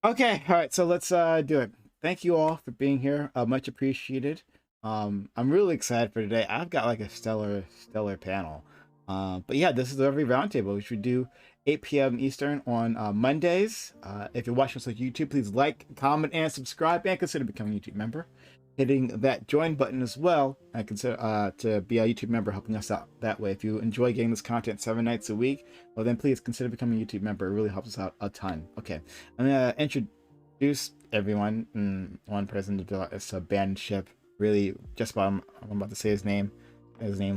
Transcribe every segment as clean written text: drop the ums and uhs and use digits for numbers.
Okay, all right, so let's do it. Thank you all for being here. Much appreciated. I'm really excited for today. I've got like a stellar panel. But yeah, this is the Reverie Roundtable, which we do 8 p.m. Eastern on Mondays. If you're watching us on YouTube, please like, comment, and subscribe, and consider becoming a YouTube member. Hitting that join button as well, and consider to be a YouTube member, helping us out that way. If you enjoy getting this content 7 nights a week, well then please consider becoming a YouTube member. It really helps us out a ton. Okay, I'm gonna introduce everyone. One person to do it. It's a band ship. Really, just about I'm about to say his name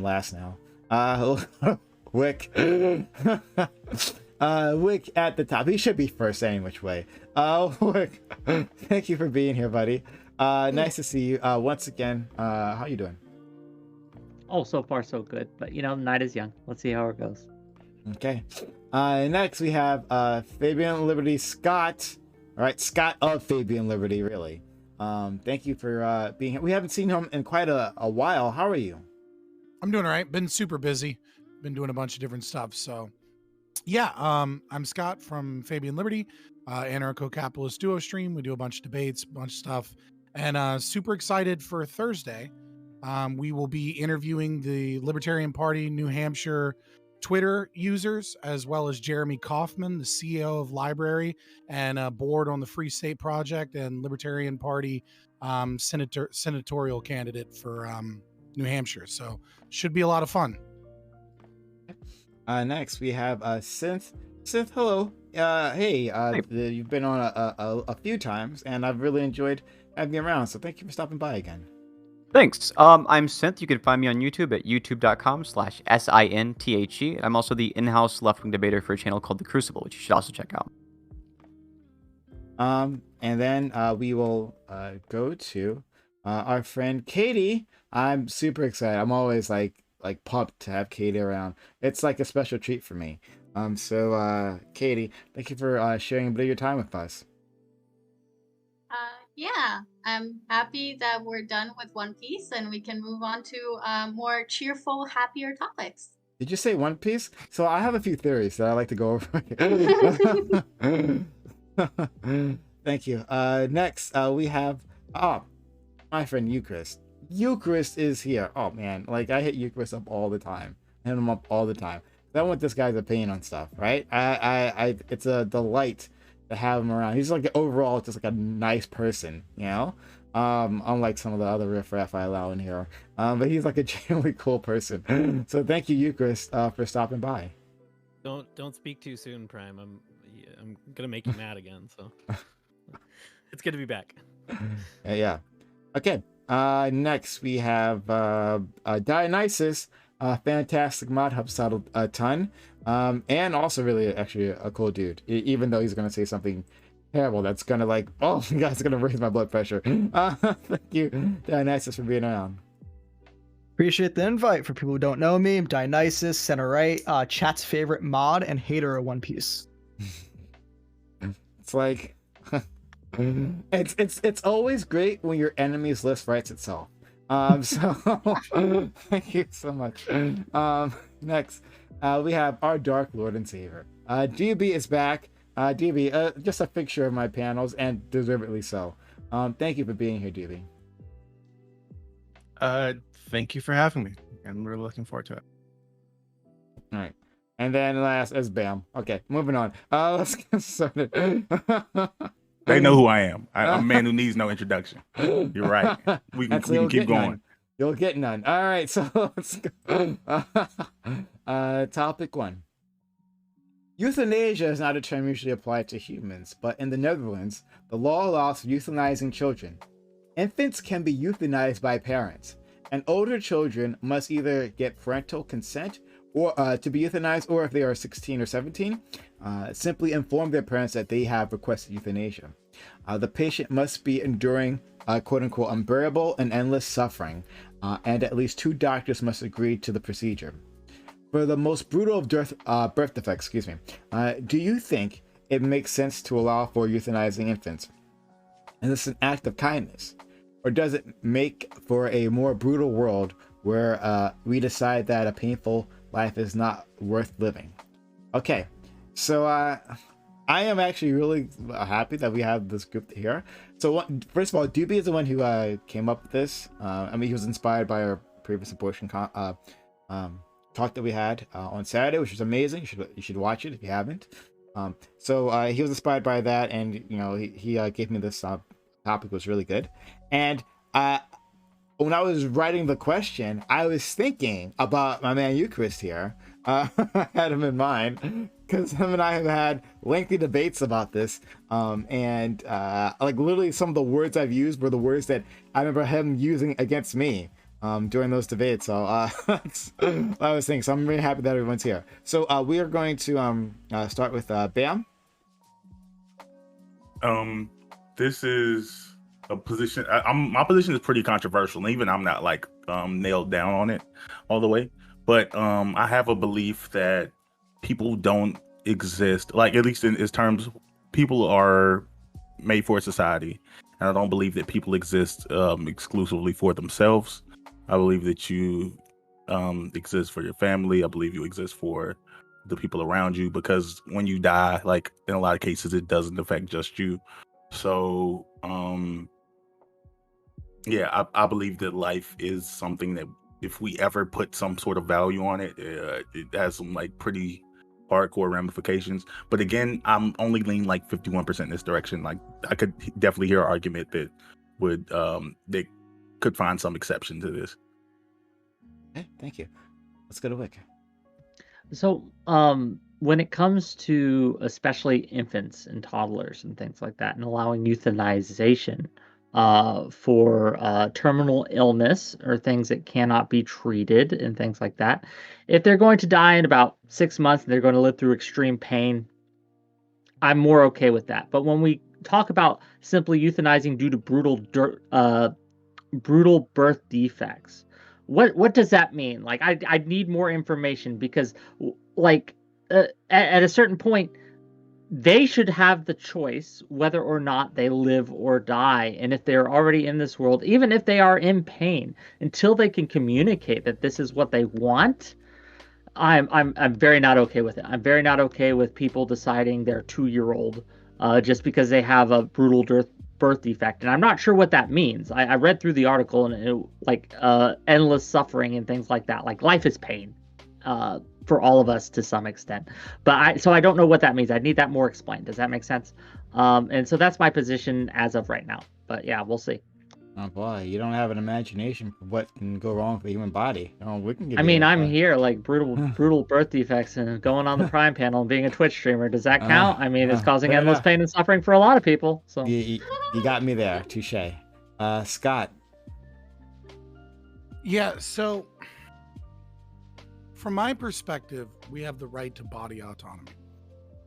last now. Wick. Wick at the top. He should be first any which way. Wick, thank you for being here, buddy. Nice to see you once again. How you doing? Oh, so far so good. But the night is young. Let's see how it goes. Okay. Next we have Fabian Liberty Scott. All right, Scott of Fabian Liberty, really. Thank you for being here. We haven't seen him in quite a while. How are you? I'm doing all right. Been super busy. Been doing a bunch of different stuff. So yeah, I'm Scott from Fabian Liberty, anarcho-capitalist duo stream. We do a bunch of debates, a bunch of stuff, and super excited for Thursday. We will be interviewing the Libertarian Party New Hampshire Twitter users, as well as Jeremy Kaufman, the CEO of Library and board on the Free State Project and Libertarian Party senatorial candidate for New Hampshire. So should be a lot of fun. Next we have Synth. Synth, hello. Hey, you've been on a few times, and I've really enjoyed having you around. So thank you for stopping by again. Thanks. I'm Synth. You can find me on YouTube at youtube.com/SINTHE. I'm also the in-house left-wing debater for a channel called The Crucible, which you should also check out. And then we will go to our friend Katie. I'm super excited. I'm always like pumped to have Katie around. It's like a special treat for me. So Katie, thank you for sharing a bit of your time with us. Yeah, I'm happy that we're done with One Piece and we can move on to more cheerful, happier topics. Did you say One Piece? So I have a few theories that I like to go over. Thank you. Next, we have my friend Eucharist. Eucharist is here. Oh man, like I hit Eucharist up all the time. I hit him up all the time. I want this guy's opinion on stuff, right? It's a delight to have him around. He's like overall just like a nice person, you know. Unlike some of the other riffraff I allow in here. But he's like a genuinely cool person. So thank you, Eucharist, for stopping by. Don't speak too soon, Prime. I'm gonna make you mad again. So it's good to be back. Yeah. Okay. Next we have Dionysus, fantastic mod, helps out a ton, and also really actually a cool dude. Even though he's gonna say something terrible that's gonna like, oh my god, it's gonna raise my blood pressure. Thank you, Dionysus, for being around. Appreciate the invite. For people who don't know me, I'm Dionysus, center right, chat's favorite mod and hater of One Piece. It's like it's always great when your enemies list writes itself. So thank you so much. Next, we have our Dark Lord and Savior. DB is back. DB, just a picture of my panels, and deservedly so. Thank you for being here, DB. Thank you for having me, and we're looking forward to it. All right, and then last is Bam. Okay, moving on. Let's get started. They know who I am. I'm a man who needs no introduction. You're right. We can keep going. None. You'll get none. All right, so let's go. Topic 1. Euthanasia is not a term usually applied to humans, but in the Netherlands, the law allows for euthanizing children. Infants can be euthanized by parents, and older children must either get parental consent or to be euthanized, or if they are 16 or 17, simply inform their parents that they have requested euthanasia. The patient must be enduring quote-unquote unbearable and endless suffering, and at least 2 doctors must agree to the procedure. For the most brutal of birth defects, do you think it makes sense to allow for euthanizing infants? Is this an act of kindness? Or does it make for a more brutal world where we decide that a painful life is not worth living? Okay, so I am actually really happy that we have this group here. So first of all, Doobie is the one who came up with this. I mean, he was inspired by our previous abortion talk that we had on Saturday, which was amazing. You should watch it if you haven't. So he was inspired by that, and he gave me this topic. It was really good. And when I was writing the question, I was thinking about my man Eucharist here. I had him in mind because him and I have had lengthy debates about this. And like literally some of the words I've used were the words that I remember him using against me during those debates. So that's what I was thinking. So I'm really happy that everyone's here. So we are going to start with Bam. This is a position. My position is pretty controversial, and even I'm not like nailed down on it all the way. But I have a belief that people don't exist, like at least in its terms, people are made for a society, and I don't believe that people exist exclusively for themselves. I believe that you exist for your family. I believe you exist for the people around you, because when you die, like in a lot of cases, it doesn't affect just you. So yeah, I believe that life is something that if we ever put some sort of value on it, it has some like pretty hardcore ramifications. But again, I'm only leaning like 51% in this direction. Like I could definitely hear an argument that would they could find some exception to this. Okay, thank you. Let's go to Wick. So, when it comes to especially infants and toddlers and things like that, and allowing euthanization for terminal illness or things that cannot be treated and things like that, if they're going to die in about 6 months and they're going to live through extreme pain, I'm more okay with that. But when we talk about simply euthanizing due to brutal birth defects, what does that mean? Like, I need more information, because like at a certain point, they should have the choice whether or not they live or die. And if they're already in this world, even if they are in pain, until they can communicate that this is what they want, I'm very not okay with it. I'm very not okay with people deciding their 2-year-old just because they have a brutal birth defect. And I'm not sure what that means. I read through the article, and it, like endless suffering and things like that. Like, life is pain for all of us to some extent. But I don't know what that means. I need that more explained. Does that make sense? And so that's my position as of right now. But yeah, we'll see. Oh boy, you don't have an imagination for what can go wrong with the human body. Oh, we can give I you mean, that, I'm here like brutal birth defects and going on the Prime panel and being a Twitch streamer. Does that count? I mean, it's causing fair endless enough. pain and suffering for a lot of people. So You got me there. Touche. Scott. Yeah, so from my perspective, we have the right to body autonomy.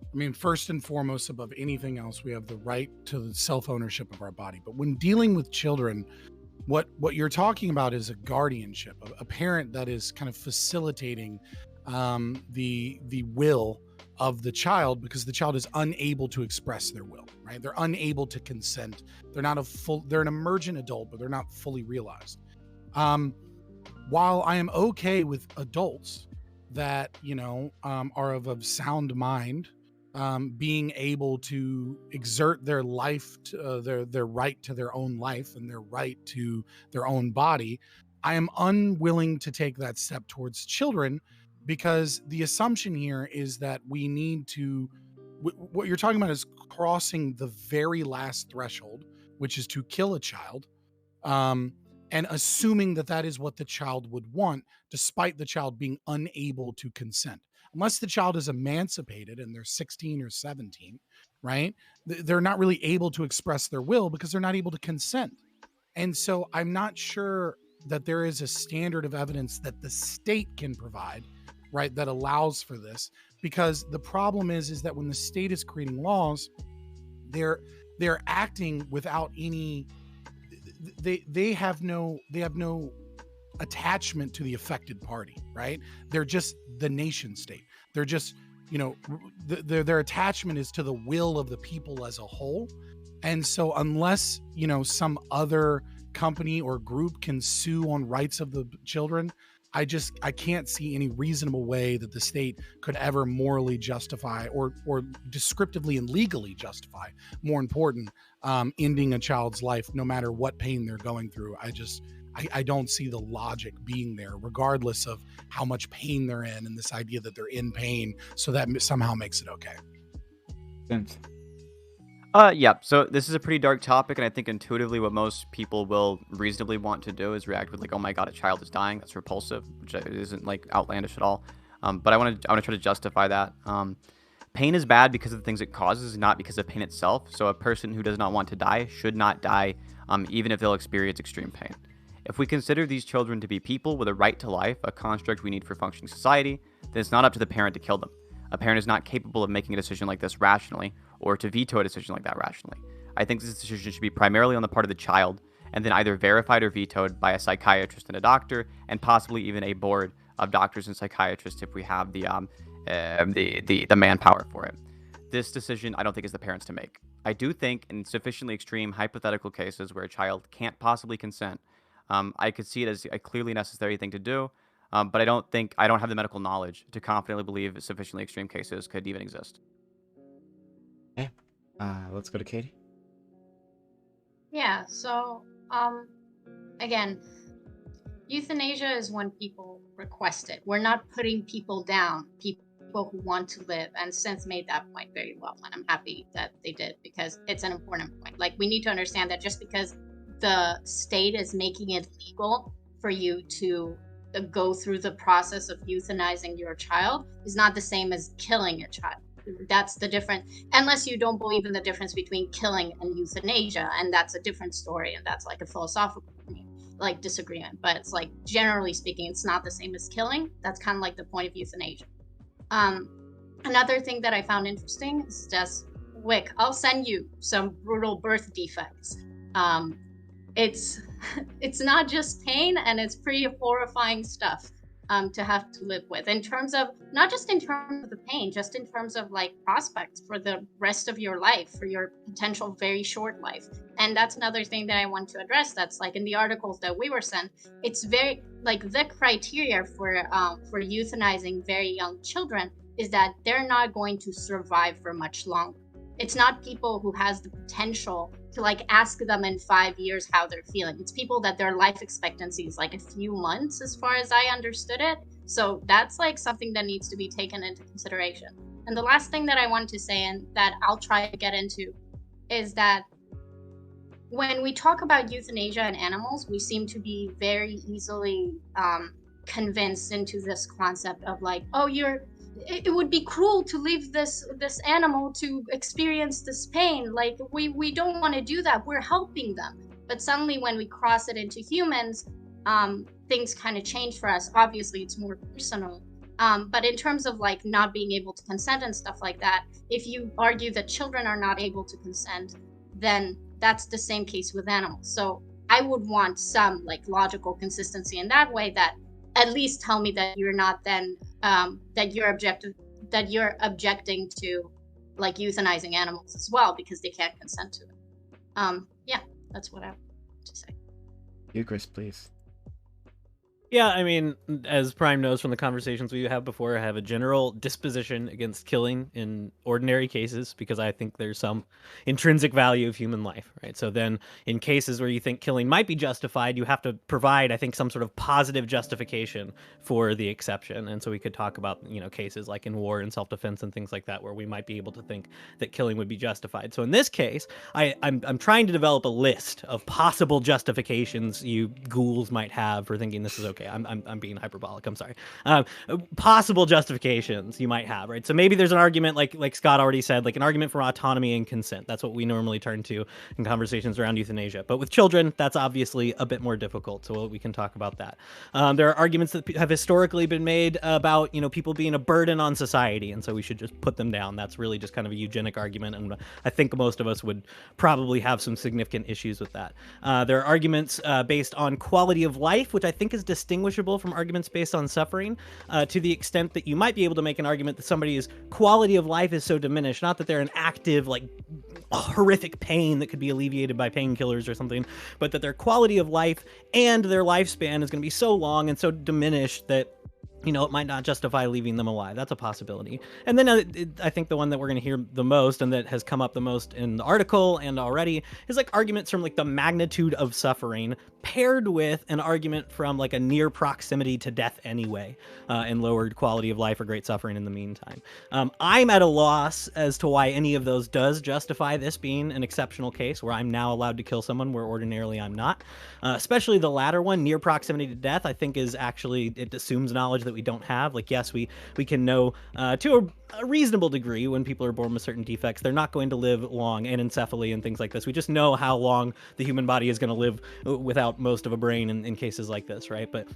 I mean, first and foremost, above anything else, we have the right to the self-ownership of our body. But when dealing with children, what you're talking about is a guardianship, a parent that is kind of facilitating the will of the child, because the child is unable to express their will, right? They're unable to consent. They're an emergent adult, but they're not fully realized. While I am okay with adults that, are of a sound mind, being able to exert their life, their right to their own life and their right to their own body, I am unwilling to take that step towards children, because the assumption here is that we need to, what you're talking about is crossing the very last threshold, which is to kill a child, and assuming that that is what the child would want, despite the child being unable to consent. Unless the child is emancipated and they're 16 or 17, right? They're not really able to express their will because they're not able to consent. And so I'm not sure that there is a standard of evidence that the state can provide, right, that allows for this. Because the problem is that when the state is creating laws, they're acting without any, they have no attachment to the affected party, right? They're just the nation state. They're just, their attachment is to the will of the people as a whole. And so unless, some other company or group can sue on rights of the children, I can't see any reasonable way that the state could ever morally justify or descriptively and legally justify, more important, ending a child's life no matter what pain they're going through. I don't see the logic being there, regardless of how much pain they're in, and this idea that they're in pain, so that somehow makes it okay. Vince. Yeah, so this is a pretty dark topic, and I think intuitively what most people will reasonably want to do is react with like, oh my god, a child is dying. That's repulsive, which isn't like outlandish at all. But I want to try to justify that. Pain is bad because of the things it causes, not because of pain itself. So a person who does not want to die should not die, even if they'll experience extreme pain. If we consider these children to be people with a right to life, a construct we need for functioning society, then it's not up to the parent to kill them. A parent is not capable of making a decision like this rationally, or to veto a decision like that rationally. I think this decision should be primarily on the part of the child, and then either verified or vetoed by a psychiatrist and a doctor, and possibly even a board of doctors and psychiatrists if we have the manpower for it. This decision I don't think is the parents to make. I do think in sufficiently extreme hypothetical cases where a child can't possibly consent, I could see it as a clearly necessary thing to do, but I don't have the medical knowledge to confidently believe sufficiently extreme cases could even exist. Okay. Let's go to Katie. Yeah, so again, euthanasia is when people request it. We're not putting people down, people who want to live, and Synth made that point very well, and I'm happy that they did, because it's an important point. Like, we need to understand that just because the state is making it legal for you to go through the process of euthanizing your child is not the same as killing a child. That's the difference, unless you don't believe in the difference between killing and euthanasia, and that's a different story, and that's like a philosophical like disagreement. But it's like, generally speaking, it's not the same as killing. That's kind of like the point of euthanasia. Another thing that I found interesting is just, Wick, I'll send you some brutal birth defects. It's not just pain, and it's pretty horrifying stuff to have to live with, in terms of, not just in terms of the pain, just in terms of like prospects for the rest of your life, for your potential very short life. And that's another thing that I want to address. That's like in the articles that we were sent, it's very like the criteria for euthanizing very young children is that they're not going to survive for much longer. It's not people who has the potential to like ask them in 5 years how they're feeling. It's people that their life expectancy is like a few months, as far as I understood it. So that's like something that needs to be taken into consideration. And the last thing that I want to say, and that I'll try to get into, is that when we talk about euthanasia and animals, we seem to be very easily convinced into this concept of like, oh, it would be cruel to leave this animal to experience this pain. Like, we don't want to do that. We're helping them. But suddenly when we cross it into humans, things kind of change for us. Obviously, it's more personal. But in terms of like not being able to consent and stuff like that, if you argue that children are not able to consent, then that's the same case with animals. So I would want some like logical consistency in that way, that at least tell me that you're not then that you're objecting to like euthanizing animals as well because they can't consent to it. Yeah, that's what I want to say. You, Chris, please. Yeah, I mean, as Prime knows from the conversations we have before, I have a general disposition against killing in ordinary cases because I think there's some intrinsic value of human life, right? So then in cases where you think killing might be justified, you have to provide, I think, some sort of positive justification for the exception. And so we could talk about, cases like in war and self-defense and things like that, where we might be able to think that killing would be justified. So in this case, I'm trying to develop a list of possible justifications you ghouls might have for thinking this is okay. I'm being hyperbolic. I'm sorry. Possible justifications you might have, right? So maybe there's an argument, like Scott already said, like an argument for autonomy and consent. That's what we normally turn to in conversations around euthanasia. But with children, that's obviously a bit more difficult. So we can talk about that. There are arguments that have historically been made about, people being a burden on society, and so we should just put them down. That's really just kind of a eugenic argument, and I think most of us would probably have some significant issues with that. There are arguments based on quality of life, which I think is distinct distinguishable from arguments based on suffering, to the extent that you might be able to make an argument that somebody's quality of life is so diminished, not that they're an active, like, horrific pain that could be alleviated by painkillers or something, but that their quality of life and their lifespan is going to be so long and so diminished that, you know, it might not justify leaving them alive. That's a possibility. And then I think the one that we're going to hear the most and that has come up the most in the article and already is like arguments from like the magnitude of suffering paired with an argument from like a near proximity to death anyway, and lowered quality of life or great suffering in the meantime. I'm at a loss as to why any of those does justify this being an exceptional case where I'm now allowed to kill someone where ordinarily I'm not. Especially the latter one, near proximity to death, I think is actually, it assumes knowledge that we don't have. Like, yes, we can know to a reasonable degree when people are born with certain defects, they're not going to live long, anencephaly and things like this. We just know how long the human body is going to live without most of a brain in cases like this, right? But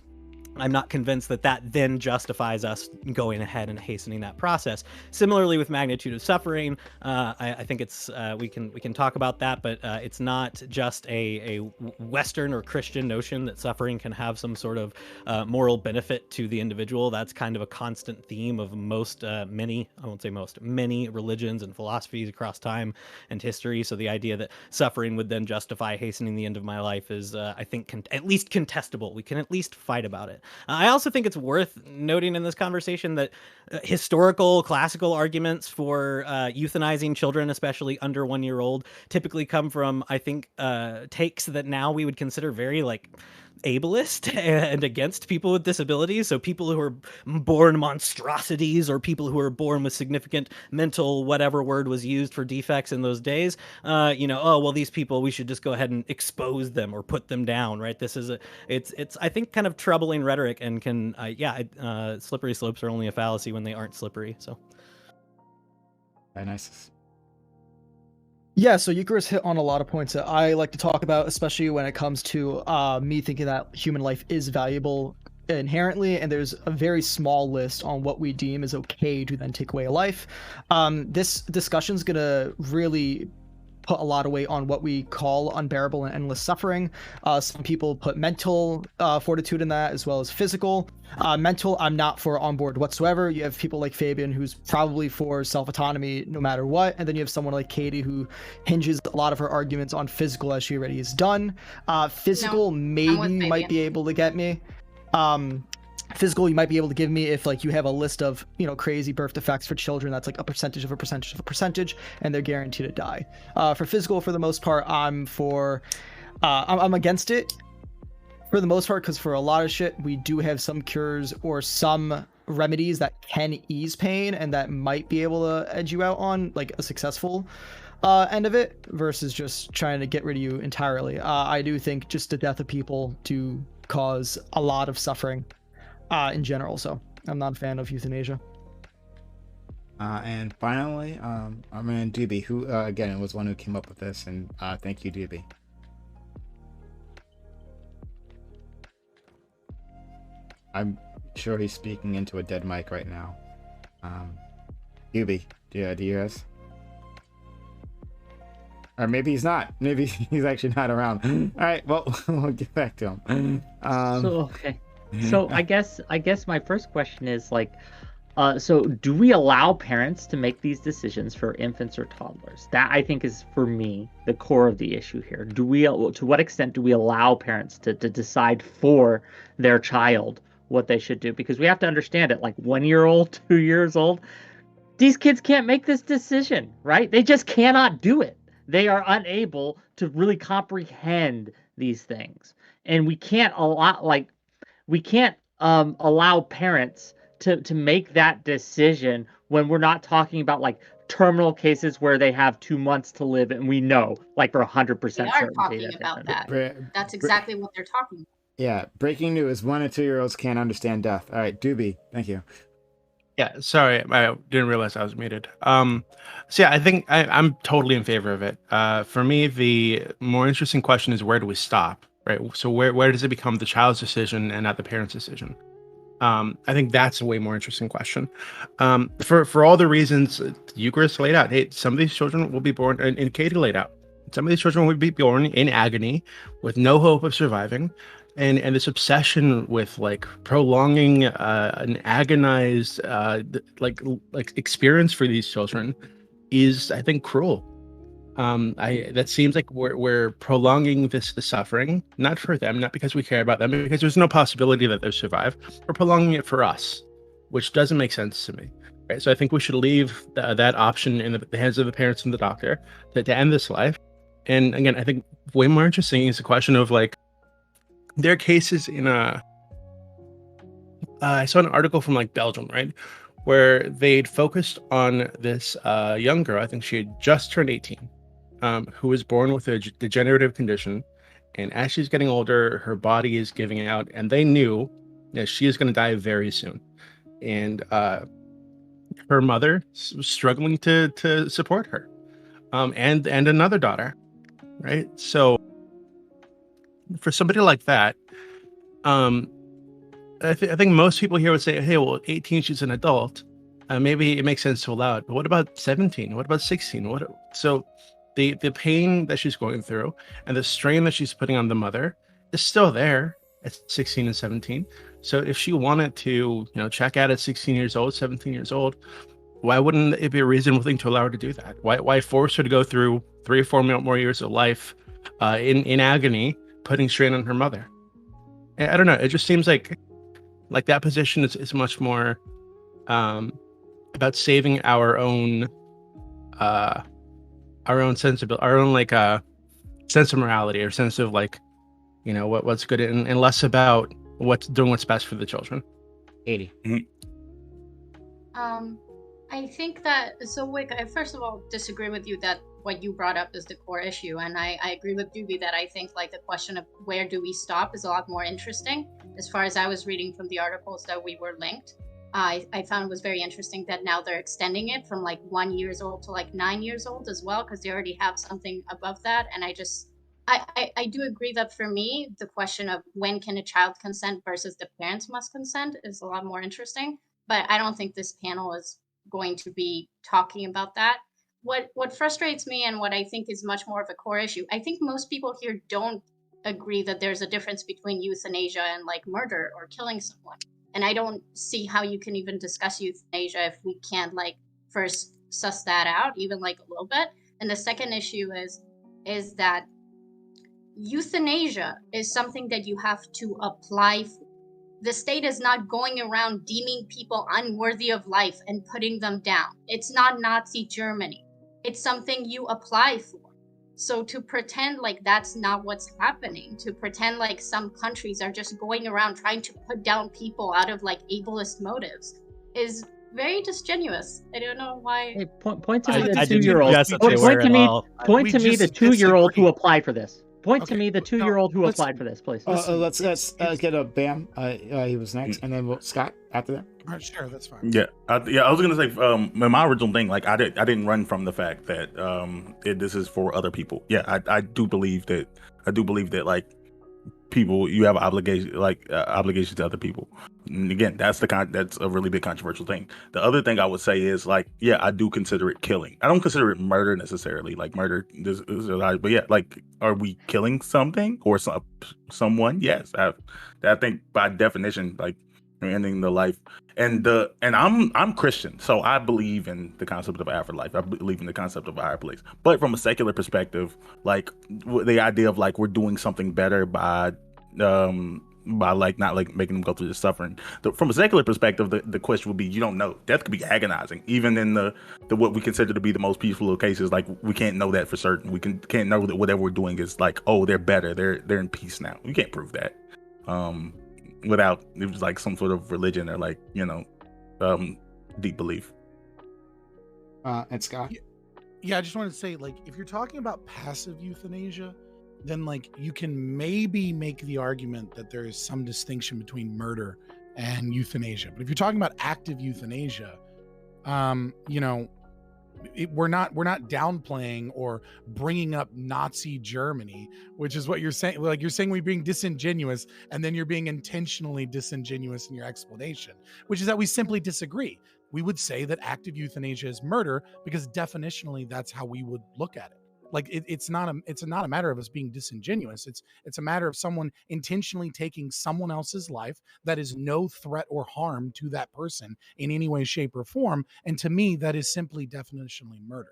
I'm not convinced that that then justifies us going ahead and hastening that process. Similarly, with magnitude of suffering, I think it's we can talk about that, but it's not just a Western or Christian notion that suffering can have some sort of moral benefit to the individual. That's kind of a constant theme of many religions and philosophies across time and history. So the idea that suffering would then justify hastening the end of my life is, I think, at least contestable. We can at least fight about it. I also think it's worth noting in this conversation that historical, classical arguments for euthanizing children, especially under 1 year old, typically come from, I think, takes that now we would consider very like ableist and against people with disabilities. So people who are born monstrosities or people who are born with significant mental, whatever word was used for defects in those days, oh, well, these people, we should just go ahead and expose them or put them down, right? This is it's I think kind of troubling rhetoric and can, slippery slopes are only a fallacy when they aren't slippery. So. Very nice. Yeah, so Eucharist hit on a lot of points that I like to talk about, especially when it comes to me thinking that human life is valuable inherently, and there's a very small list on what we deem is okay to then take away a life. This discussion's gonna really put a lot of weight on what we call unbearable and endless suffering. Some people put mental fortitude in that as well as physical. Mental, I'm not for on board whatsoever. You have people like Fabian who's probably for self-autonomy no matter what, and then you have someone like Katie who hinges a lot of her arguments on physical as she already has done. Physical, maybe you might be able to get me. Physical, you might be able to give me if like you have a list of, crazy birth defects for children that's like a percentage of a percentage of a percentage and they're guaranteed to die. For physical, for the most part, I'm against it for the most part, because for a lot of shit we do have some cures or some remedies that can ease pain and that might be able to edge you out on like a successful end of it versus just trying to get rid of you entirely. I do think just the death of people do cause a lot of suffering in general, so I'm not a fan of euthanasia. And finally, our man Doobie, who again was one who came up with this, and thank you, Doobie. I'm sure he's speaking into a dead mic right now. Doobie, do you hear us? Or maybe he's not. Maybe he's actually not around. All right, well, we'll get back to him. So I guess my first question is like, so do we allow parents to make these decisions for infants or toddlers? That I think is, for me, the core of the issue here. To what extent do we allow parents to decide for their child what they should do? Because we have to understand it, like 1 year old, 2 years old, these kids can't make this decision, right? They just cannot do it. They are unable to really comprehend these things. And we can't allow parents to make that decision when we're not talking about like terminal cases where they have 2 months to live, and we know like for 100% they are talking about that. That's exactly what they're talking about. Yeah, breaking news: 1 and 2 year olds can't understand death. All right, Doobie, thank you. Yeah, sorry, I didn't realize I was muted. So yeah, I think I'm totally in favor of it. For me, the more interesting question is, where do we stop? Right. So where does it become the child's decision and not the parent's decision? I think that's a way more interesting question. For all the reasons Eucharist laid out. Hey, some of these children will be born, and Katie laid out. Some of these children would be born in agony with no hope of surviving. And this obsession with like prolonging an agonized like experience for these children is, I think, cruel. That seems like we're prolonging the suffering, not for them, not because we care about them, because there's no possibility that they'll survive. We're prolonging it for us, which doesn't make sense to me. Right? So I think we should leave that option in the hands of the parents and the doctor to end this life. And again, I think way more interesting is the question of like, there are cases in I saw an article from like Belgium, right, where they'd focused on this young girl. I think she had just turned 18, who was born with a degenerative condition, and as she's getting older, her body is giving out, and they knew that she is going to die very soon, and her mother was struggling to support her, and another daughter, right? So for somebody like that, I think most people here would say, hey, well, 18, she's an adult. Maybe it makes sense to allow it. But what about 17? What about 16? So the pain that she's going through and the strain that she's putting on the mother is still there at 16 and 17. So if she wanted to, check out at 16 years old, 17 years old, why wouldn't it be a reasonable thing to allow her to do that? Why force her to go through 3 or 4 more years of life in agony, putting strain on her mother? I don't know. It just seems like that position is much more about saving our own sensibility, our own sense of morality, or sense of what's good, and less about what's best for the children. 80. I think that, so Wick, I first of all disagree with you that what you brought up is the core issue, and I agree with Doobie that I think the question of where do we stop is a lot more interesting. As far as I was reading from the articles that we were linked, I found it was very interesting that now they're extending it from 1 year old to 9 years old as well, because they already have something above that. And I do agree that for me, the question of when can a child consent versus the parents must consent is a lot more interesting. But I don't think this panel is going to be talking about that. What frustrates me, and what I think is much more of a core issue, I think most people here don't agree that there's a difference between euthanasia and murder or killing someone. And I don't see how you can even discuss euthanasia if we can't first suss that out even a little bit. And the second issue is that euthanasia is something that you have to apply for. The state is not going around deeming people unworthy of life and putting them down. It's not Nazi Germany. It's something you apply for. So to pretend that's not what's happening, to pretend some countries are just going around trying to put down people out of ableist motives is very disingenuous. I don't know why. Hey, point to me I the didn't 2-year-old. suggest that they were at all. Point to me the 2-year-old who applied for this. Point to Okay, me the 2-year-old who applied for this, please. Let's get a Bam. He was next, and then Scott after that. All right, sure, that's fine. Yeah, I was gonna say, my original thing, I didn't run from the fact that this is for other people. Yeah, I do believe that. People, you have obligations to other people. And again, that's a really big controversial thing. The other thing I would say is yeah, I do consider it killing. I don't consider it murder necessarily. Murder, but yeah, are we killing something or someone? Yes, I think by definition, you're ending the life. And I'm Christian, so I believe in the concept of afterlife. I believe in the concept of a higher place. But from a secular perspective, the idea of we're doing something better by not making them go through the suffering. From a secular perspective, the question would be, you don't know. Death could be agonizing, even in the what we consider to be the most peaceful of cases. We can't know that for certain. We can't know that whatever we're doing is oh, they're better. They're in peace now. You can't prove that. Without it was some sort of religion or deep belief. And Scott? Yeah, I just wanted to say, if you're talking about passive euthanasia, then you can maybe make the argument that there is some distinction between murder and euthanasia. But if you're talking about active euthanasia, we're not downplaying or bringing up Nazi Germany, which is what you're saying. You're saying we're being disingenuous, and then you're being intentionally disingenuous in your explanation, which is that we simply disagree. We would say that active euthanasia is murder because definitionally that's how we would look at it. Like it's not a matter of us being disingenuous. It's a matter of someone intentionally taking someone else's life that is no threat or harm to that person in any way, shape, or form. And to me, that is simply definitionally murder.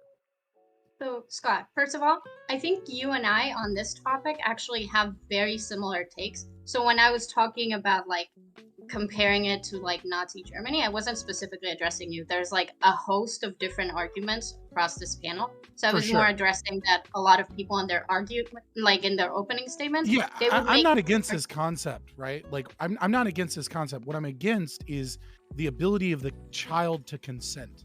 So, Scott, first of all, I think you and I on this topic actually have very similar takes. So when I was talking about like comparing it to like Nazi Germany, I wasn't specifically addressing you. There's like a host of different arguments across this panel. So I For was sure. more addressing that a lot of people in their argument, like in their opening statements, Yeah, they would I'm make not against this concept, right? Like I'm not against this concept. What I'm against is the ability of the child to consent.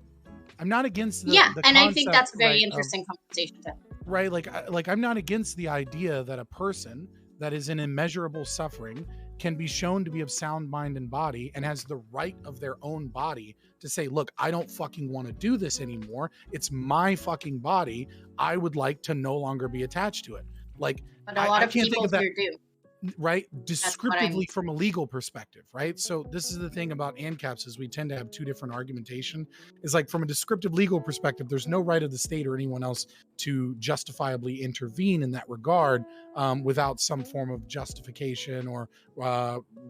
I'm not against the yeah, the and I think concept, that's a very right, of interesting conversation to have. right, like I'm not against the idea that a person that is in immeasurable suffering can be shown to be of sound mind and body and has the right of their own body to say, look, I don't fucking want to do this anymore. It's my fucking body. I would like to no longer be attached to it. Like But a lot I of can't think people of that, here do. right, That's what I'm descriptively from a legal perspective, right? So this is the thing about ANCAPs is we tend to have two different argumentation. Is like from a descriptive legal perspective, there's no right of the state or anyone else to justifiably intervene in that regard without some form of justification or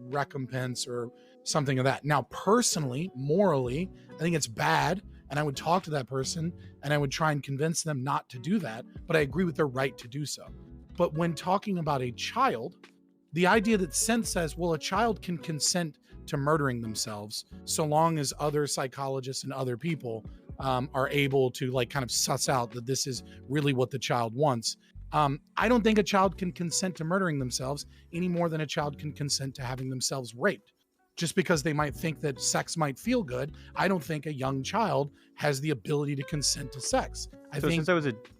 recompense or something of that. Now, personally, morally, I think it's bad, and I would talk to that person and I would try and convince them not to do that, but I agree with their right to do so. But when talking about a child, the idea that sense says, well, a child can consent to murdering themselves so long as other psychologists and other people are able to like kind of suss out that this is really what the child wants. I don't think a child can consent to murdering themselves any more than a child can consent to having themselves raped. Just because they might think that sex might feel good, I don't think a young child has the ability to consent to sex. I think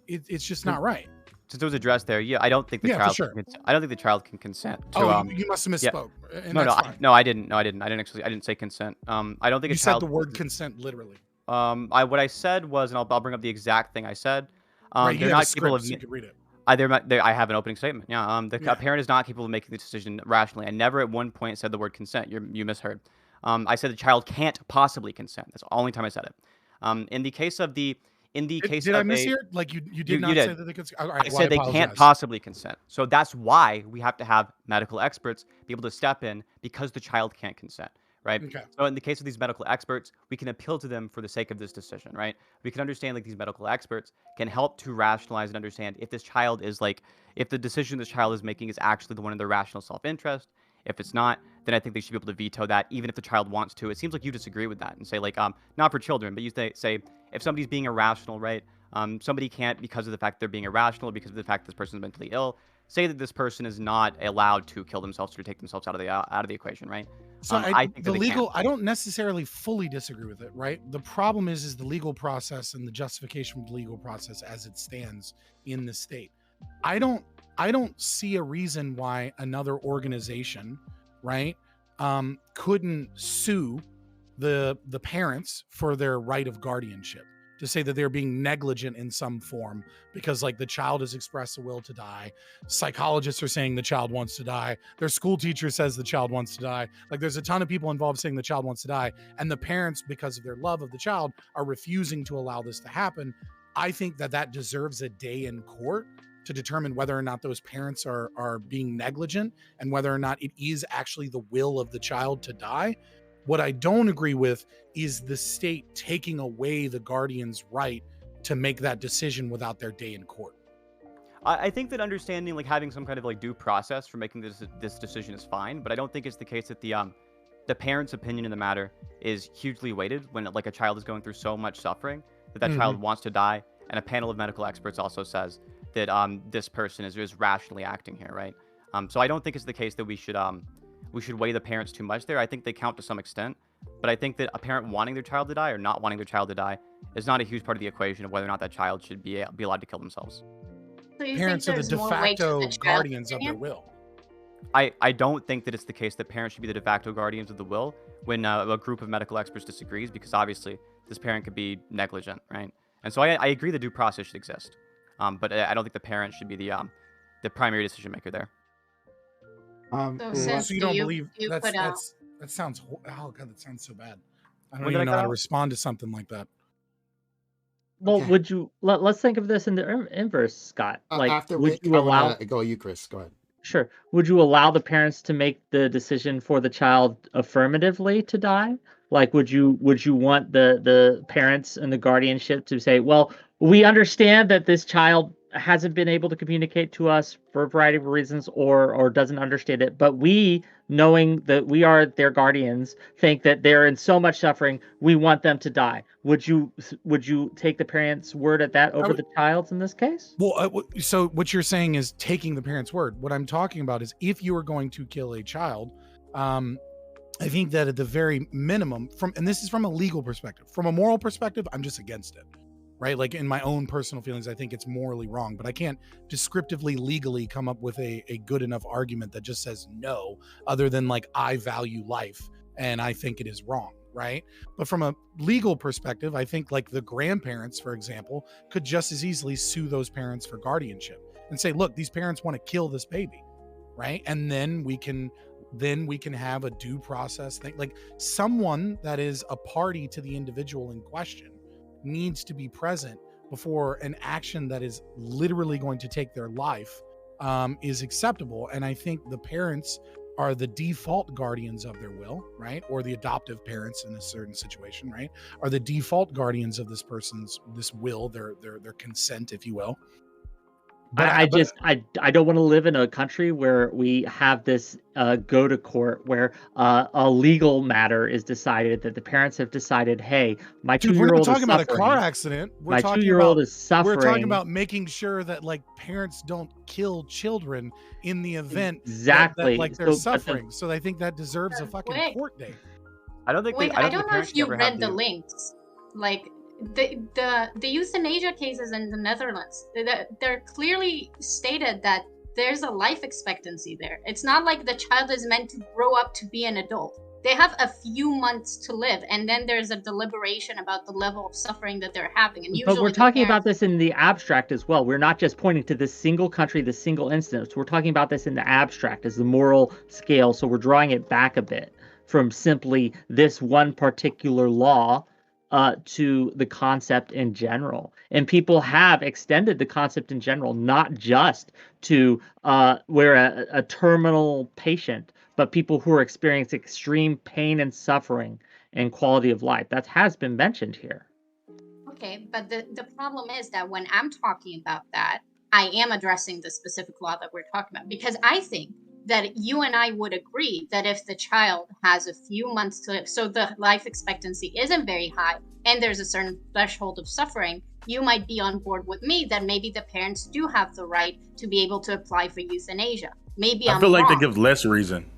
it's just not right. Since it was addressed there, yeah, I don't think the Yeah, for child. sure. I don't think the child can consent to. Oh, you must have yeah. misspoke. And No, that's no, fine. no, I didn't. No, I didn't. I didn't say consent. I don't think You a child. said the word consent literally. What I said was, and I'll bring up the exact thing I said. Right, you They're had a not capable script, of. so you could read it. I have an opening statement. Yeah. Yeah. A parent is not capable of making the decision rationally. I never at one point said the word consent. You misheard. I said the child can't possibly consent. That's the only time I said it. In the case of the. Did I mishear? Like you did not did. say that they could. All right, I said they can't apologize. possibly consent. So that's why we have to have medical experts be able to step in because the child can't consent, right? Okay. So in the case of these medical experts, we can appeal to them for the sake of this decision, right? We can understand like these medical experts can help to rationalize and understand if this child is like, if the decision this child is making is actually the one in their rational self-interest. If it's not, then I think they should be able to veto that, even if the child wants to. It seems like you disagree with that and say like, not for children, but you say if somebody's being irrational, right? Somebody can't, because of the fact they're being irrational, or because of the fact this person is mentally ill, say that this person is not allowed to kill themselves or take themselves out of the equation, right? So I think the that legal, I don't necessarily fully disagree with it, right? The problem is the legal process and the justification of the legal process as it stands in the state. I don't see a reason why another organization, right, couldn't sue the parents for their right of guardianship, to say that they're being negligent in some form because like the child has expressed a will to die. Psychologists are saying the child wants to die. Their school teacher says the child wants to die. Like there's a ton of people involved saying the child wants to die. And the parents, because of their love of the child, are refusing to allow this to happen. I think that deserves a day in court to determine whether or not those parents are being negligent and whether or not it is actually the will of the child to die. What I don't agree with is the state taking away the guardian's right to make that decision without their day in court. I think that understanding, like having some kind of like due process for making this decision is fine, but I don't think it's the case that the parent's opinion in the matter is hugely weighted when like a child is going through so much suffering that child wants to die, and a panel of medical experts also says that this person is rationally acting here, right? So I don't think it's the case that we should weigh the parents too much there. I think they count to some extent, but I think that a parent wanting their child to die or not wanting their child to die is not a huge part of the equation of whether or not that child should be allowed to kill themselves. So you Parents think are the there's de more weight to facto the child's guardians of their opinion? will. I don't think that it's the case that parents should be the de facto guardians of the will when a group of medical experts disagrees, because obviously this parent could be negligent, right? And so I agree the due process should exist, but I don't think the parent should be the primary decision maker there. So since So you don't you believe put out that sounds, oh god, that sounds so bad. I don't When did even I know cut how to out? respond to something like that. Well, Okay. would you let's think of this in the inverse, Scott. Like, After would Wick, you I allow? want to go Eucharist. Go ahead. Sure. Would you allow the parents to make the decision for the child affirmatively to die? Like, would you want the parents and the guardianship to say, well, we understand that this child hasn't been able to communicate to us for a variety of reasons or doesn't understand it, but we, knowing that we are their guardians, think that they're in so much suffering, we want them to die. Would you take the parents' word at that over the child's in this case? Well, so what you're saying is taking the parent's word. What I'm talking about is if you are going to kill a child, I think that at the very minimum, and this is from a legal perspective, from a moral perspective, I'm just against it, right? Like in my own personal feelings, I think it's morally wrong, but I can't descriptively legally come up with a good enough argument that just says no, other than like, I value life and I think it is wrong, right? But from a legal perspective, I think like the grandparents, for example, could just as easily sue those parents for guardianship and say, look, these parents want to kill this baby, right? And then we can have a due process thing. Like someone that is a party to the individual in question needs to be present before an action that is literally going to take their life is acceptable. And I think the parents are the default guardians of their will, right? Or the adoptive parents in a certain situation, right? Are the default guardians of this will, their consent, if you will. But I don't want to live in a country where we have this go to court where a legal matter is decided that the parents have decided, hey, my 2-year-old is suffering. We're not talking about a car accident. My 2-year-old is suffering. We're talking about making sure that like parents don't kill children in the event that like they're suffering. So I think that deserves a fucking court date. I don't know if you read the links. Like the euthanasia cases in the Netherlands, they're clearly stated that there's a life expectancy there. It's not like the child is meant to grow up to be an adult. They have a few months to live, and then there's a deliberation about the level of suffering that they're having. And usually, but we're talking about this in the abstract as well. We're not just pointing to this single country, this single instance. We're talking about this in the abstract as the moral scale. So we're drawing it back a bit from simply this one particular law to the concept in general. And people have extended the concept in general, not just to where a terminal patient, but people who are experiencing extreme pain and suffering and quality of life. That has been mentioned here. Okay, but the problem is that when I'm talking about that, I am addressing the specific law that we're talking about, because I think that you and I would agree that if the child has a few months to live, so the life expectancy isn't very high, and there's a certain threshold of suffering, you might be on board with me that maybe the parents do have the right to be able to apply for euthanasia. Maybe I feel like that gives less reason.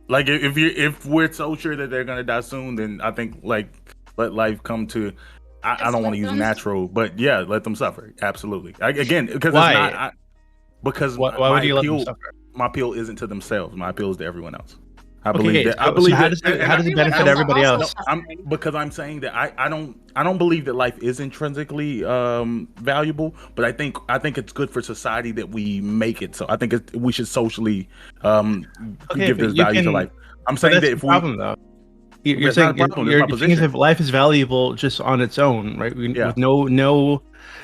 Like if we're so sure that they're gonna die soon, then I think like let life come to. I don't want to use natural, but yeah, let them suffer. Absolutely. Again, because why? It's not. Because why would you let them suffer? My appeal isn't to themselves. My appeal is to everyone else. I believe that. So how does it benefit everybody else? Because I'm saying that I don't believe that life is intrinsically valuable, but I think it's good for society that we make it. So I think we should socially give this value to life. I'm saying that if problem though. You're saying if life is valuable just on its own, right? With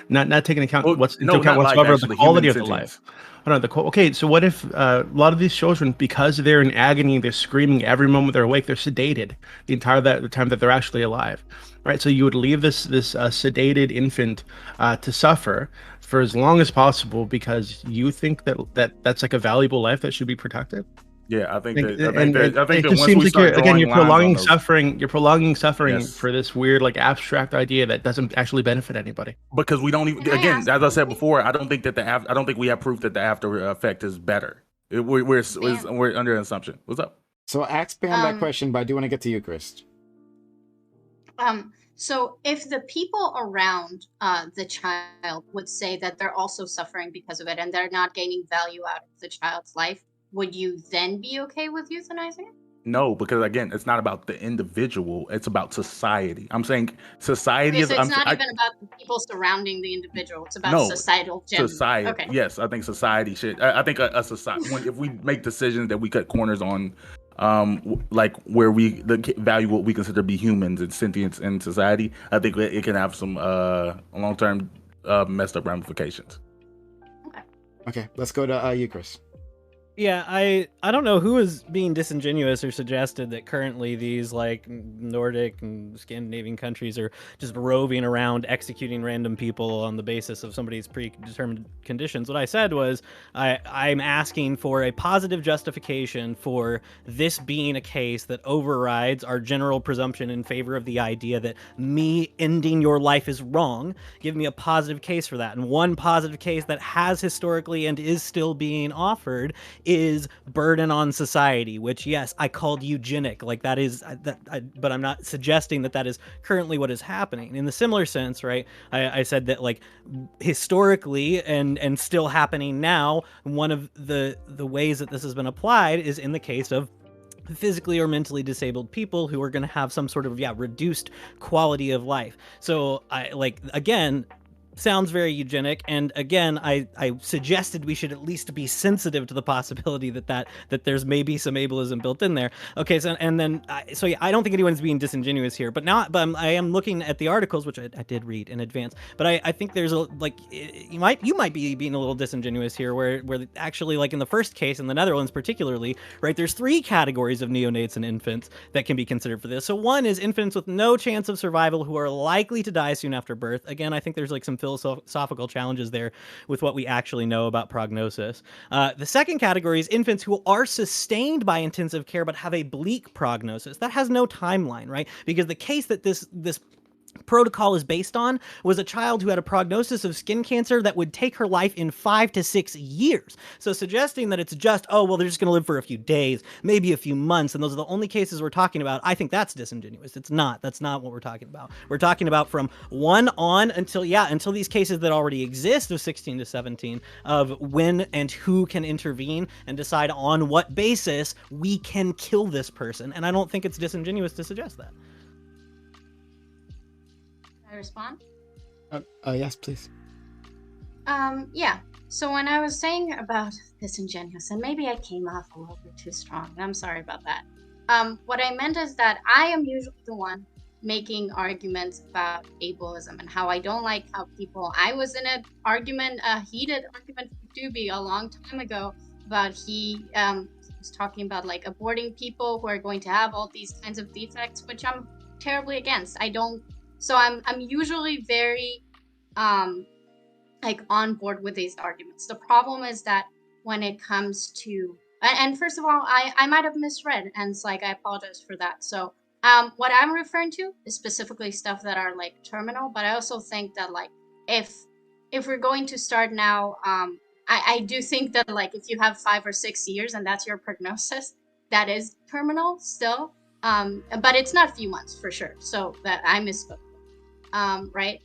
not taking account into account whatsoever the quality of the life. Okay, so what if a lot of these children, because they're in agony, they're screaming every moment they're awake, they're sedated the time that they're actually alive, right? So you would leave this sedated infant to suffer for as long as possible because you think that's like a valuable life that should be protected. Yeah, I think it that just once seems we like start you're prolonging suffering. You're prolonging suffering Yes. for this weird, like abstract idea that doesn't actually benefit anybody. Because we don't even. Again, as I said before, I don't think we have proof that the after effect is better. We're under an assumption. What's up? So I expand that question, but I do want to get to you, Chris. So if the people around the child would say that they're also suffering because of it and they're not gaining value out of the child's life, would you then be okay with euthanizing? No, because again, it's not about the individual; it's about society. I'm saying society is. So it's not even about the people surrounding the individual; it's about societal. Society. Okay. Yes, I think society should. I think a society. If we make decisions that we cut corners on like where we value what we consider to be humans and sentience in society, I think it can have some long-term messed up ramifications. Okay, let's go to you, Chris. Yeah, I don't know who is being disingenuous or suggested that currently these like Nordic and Scandinavian countries are just roving around executing random people on the basis of somebody's predetermined conditions. What I said was I'm asking for a positive justification for this being a case that overrides our general presumption in favor of the idea that me ending your life is wrong. Give me a positive case for that. And one positive case that has historically and is still being offered is burden on society, which, yes, I called eugenic. Like that is but I'm not suggesting that that is currently what is happening. In the similar sense, right, I said that like historically and still happening now, one of the ways that this has been applied is in the case of physically or mentally disabled people who are going to have some sort of reduced quality of life. So I like, again, sounds very eugenic, and again, I suggested we should at least be sensitive to the possibility that there's maybe some ableism built in there. Okay, so and then I don't think anyone's being disingenuous here, but I am looking at the articles, which I did read in advance, but I think there's a you might be being a little disingenuous here, where actually, like in the first case in the Netherlands particularly, right, there's 3 categories of neonates and infants that can be considered for this. So one is infants with no chance of survival who are likely to die soon after birth. Again, I think there's like some philosophical challenges there with what we actually know about prognosis. The second category is infants who are sustained by intensive care but have a bleak prognosis. That has no timeline, right? Because the case that this protocol is based on was a child who had a prognosis of skin cancer that would take her life in 5 to 6 years. So suggesting that it's just, oh, well, they're just going to live for a few days, maybe a few months, and those are the only cases we're talking about, I think that's disingenuous. It's not. That's not what we're talking about. We're talking about from 1 on until these cases that already exist of 16 to 17 of when and who can intervene and decide on what basis we can kill this person. And I don't think it's disingenuous to suggest that. Respond? Yes, please. Yeah. So when I was saying about disingenuous, and maybe I came off a little bit too strong, and I'm sorry about that. What I meant is that I am usually the one making arguments about ableism and how I don't like how people. I was in an argument, a heated argument with Doobie a long time ago about he was talking about like aborting people who are going to have all these kinds of defects, which I'm terribly against. So I'm usually very like on board with these arguments. The problem is that when it comes to, and first of all, I might have misread, and it's like I apologize for that. So what I'm referring to is specifically stuff that are like terminal, but I also think that like if we're going to start now, I do think that like if you have 5 or 6 years and that's your prognosis, that is terminal still. But it's not a few months for sure. So that I misspoke. Right?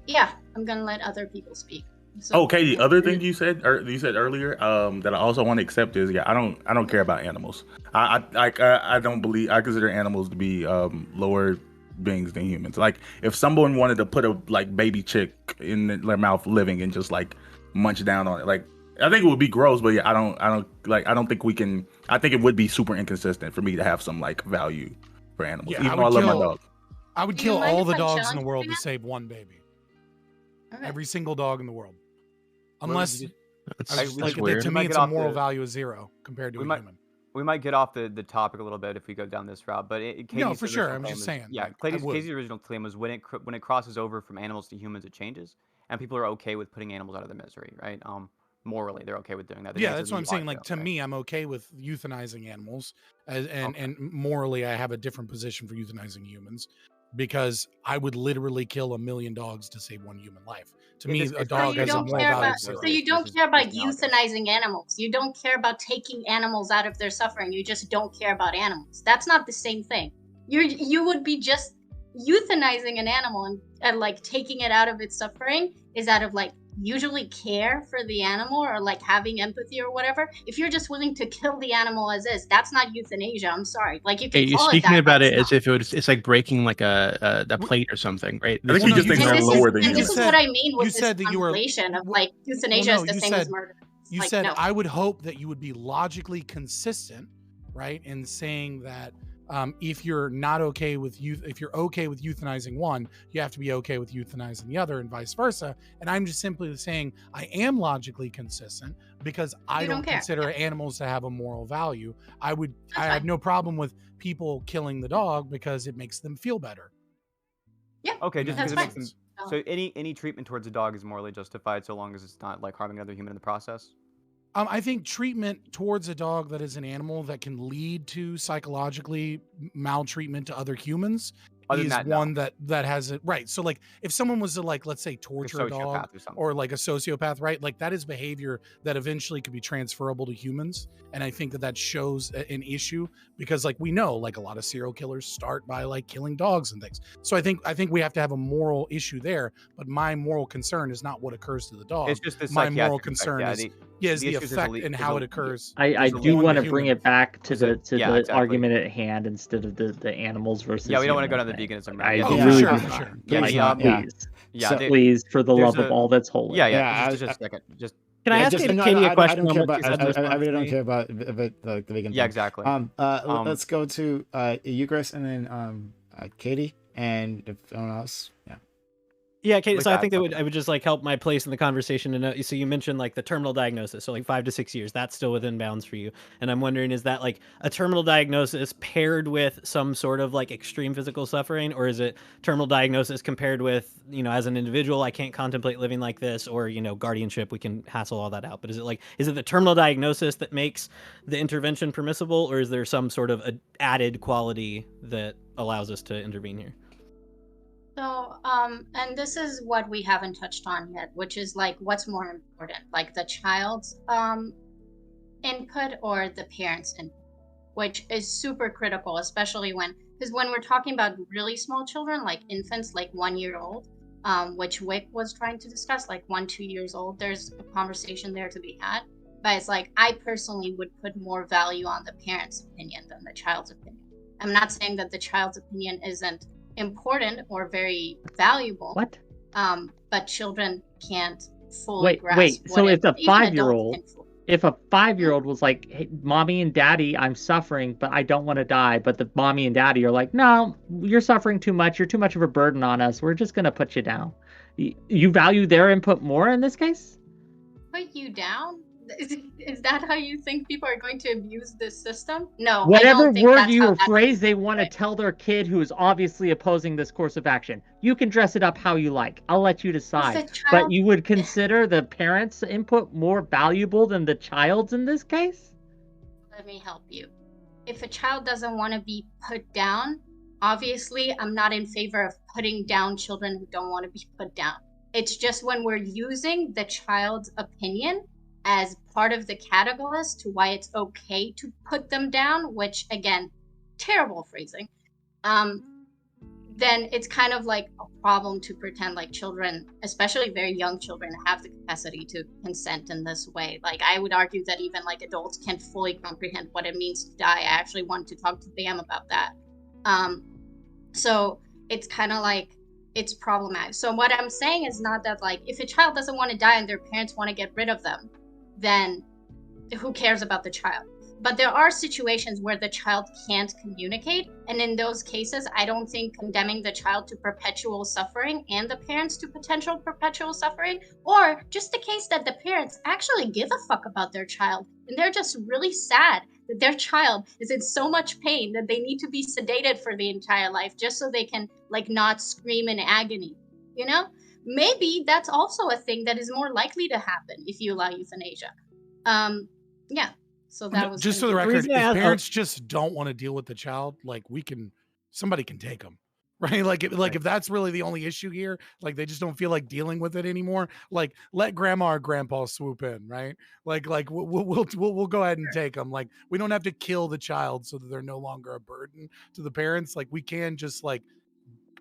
Yeah, I'm gonna let other people speak. So, okay, the other thing you said earlier, that I also want to accept is, I don't care about animals. I don't believe, I consider animals to be lower beings than humans. Like if someone wanted to put a like baby chick in their mouth living and just like munch down on it, like I think it would be gross, but yeah, I don't think we can. I think it would be super inconsistent for me to have some like value for animals. Yeah, even though I love my dog. I would Do you kill mind all if the I dogs in challenge the world you to now? save one baby. Okay. Every single dog in the world. Unless, That's like, weird. to We might me, get it's a off moral the- value of 0 compared to a human. We might get off the topic a little bit if we go down this route, but No, Katie's for sure. original I'm claim just is- saying, Yeah, like, I would. Katie's original claim was when it crosses over from animals to humans, it changes, and people are okay with putting animals out of their misery, right? Morally, they're okay with doing that. The Yeah, answer that's is what I'm you saying. are Like too, to right? me, I'm okay with euthanizing animals, and Okay. morally, I have a different position for euthanizing humans, because I would literally kill 1 million dogs to save 1 human life. To In me, this a case, So dog you has a don't moral care value about. of 0. So you This don't is care about analogous. euthanizing animals. You don't care about taking animals out of their suffering. You just don't care about animals. That's not the same thing. You would be just euthanizing an animal and like taking it out of its suffering is out of like usually care for the animal or like having empathy or whatever. If you're just willing to kill the animal as is, that's not euthanasia. I'm sorry. Like you can Hey, you're call speaking it that, about but it it's as if it's like breaking like a plate or something, right? I think Well, he no, just you thinks said- they're this lower is, than and this humans. is what I mean with you this said that you were- conflation of well, like euthanasia no, is the you same as said- murder. You like, said no. I would hope that you would be logically consistent, right, in saying that if you're not okay with if you're okay with euthanizing one, you have to be okay with euthanizing the other, and vice versa. And I'm just simply saying I am logically consistent because I You don't don't care. consider animals to have a moral value. I That's have fine. no problem with people killing the dog because it makes them feel better. Yeah. Okay, in just that because it That's makes them. fine. So any treatment towards a dog is morally justified so long as it's not like harming another human in the process. I think treatment towards a dog that is an animal that can lead to psychologically maltreatment to other humans Other than is that, no. one that has it right. So like if someone was to like, let's say, torture a dog sociopath or something. or like a sociopath, right? Like that is behavior that eventually could be transferable to humans. And I think that shows an issue because like we know like a lot of serial killers start by like killing dogs and things. So I think we have to have a moral issue there. But my moral concern is not what occurs to the dog. It's just the My moral psychiatric effect. concern Yeah, is the the issue is effect and how it occurs. I There's a do one want to to bring human. it back to the exactly. argument at hand instead of the animals versus. Yeah, we don't want to go human down the thing. veganism I route. Oh, really for do sure, not. for sure. Yeah, Like, yeah. please, Yeah, So- please, for the there's love of all that's holy. Yeah, Yeah, just a second. Just Can I ask just, Katie no, a I question don't on care what about. she said in I response really to don't me? care about the vegan. yeah, thing. exactly. Let's go to Eucharist and then Katie, and if anyone else, yeah. Yeah, Katie. Like So I that, think that okay. I would just like help my place in the conversation. And so you mentioned like the terminal diagnosis, so like 5 to 6 years. That's still within bounds for you. And I'm wondering, is that like a terminal diagnosis paired with some sort of like extreme physical suffering, or is it terminal diagnosis compared with, you know, as an individual, I can't contemplate living like this, or, you know, guardianship, we can hassle all that out. But is it the terminal diagnosis that makes the intervention permissible, or is there some sort of added quality that allows us to intervene here? So, and this is what we haven't touched on yet, which is like what's more important, like the child's input or the parent's input, which is super critical, especially because when we're talking about really small children, like infants, like 1 year old, which Wick was trying to discuss, like 1-2 years old, there's a conversation there to be had. But it's like, I personally would put more value on the parent's opinion than the child's opinion. I'm not saying that the child's opinion isn't important or very valuable. What? But children can't fully grasp. Wait. So if the even adults 5-year-old, can fully. if a 5-year-old was like, "Hey, mommy and daddy, I'm suffering, but I don't want to die," but the mommy and daddy are like, "No, you're suffering too much. You're too much of a burden on us. We're just gonna put you down." You value their input more in this case? Put you down? Is that how you think people are going to abuse this system? No. I Whatever don't think word that's you how or that phrase they works. want to tell their kid who is obviously opposing this course of action. You can dress it up how you like. I'll let you decide. If a But child- you would consider the parents' input more valuable than the child's in this case? Let me help you. If a child doesn't want to be put down, obviously I'm not in favor of putting down children who don't want to be put down. It's just when we're using the child's opinion as part of the catalyst to why it's okay to put them down, which again, terrible phrasing, then it's kind of like a problem to pretend like children, especially very young children, have the capacity to consent in this way. Like I would argue that even like adults can't fully comprehend what it means to die. I actually want to talk to Bam about that. So it's kind of like, it's problematic. So what I'm saying is not that like, if a child doesn't want to die and their parents want to get rid of them, then who cares about the child? But there are situations where the child can't communicate, and in those cases, I don't think condemning the child to perpetual suffering and the parents to potential perpetual suffering, or just the case that the parents actually give a fuck about their child, and they're just really sad that their child is in so much pain that they need to be sedated for the entire life just so they can like not scream in agony, you know? Maybe that's also a thing that is more likely to happen if you allow euthanasia. Yeah. So that was Just for the record, reason if I asked- parents just don't want to deal with the child, like somebody can take them, right? Like if that's really the only issue here, like they just don't feel like dealing with it anymore. Like let grandma or grandpa swoop in, right? Like we'll go ahead and take them. Like we don't have to kill the child so that they're no longer a burden to the parents. Like we can just like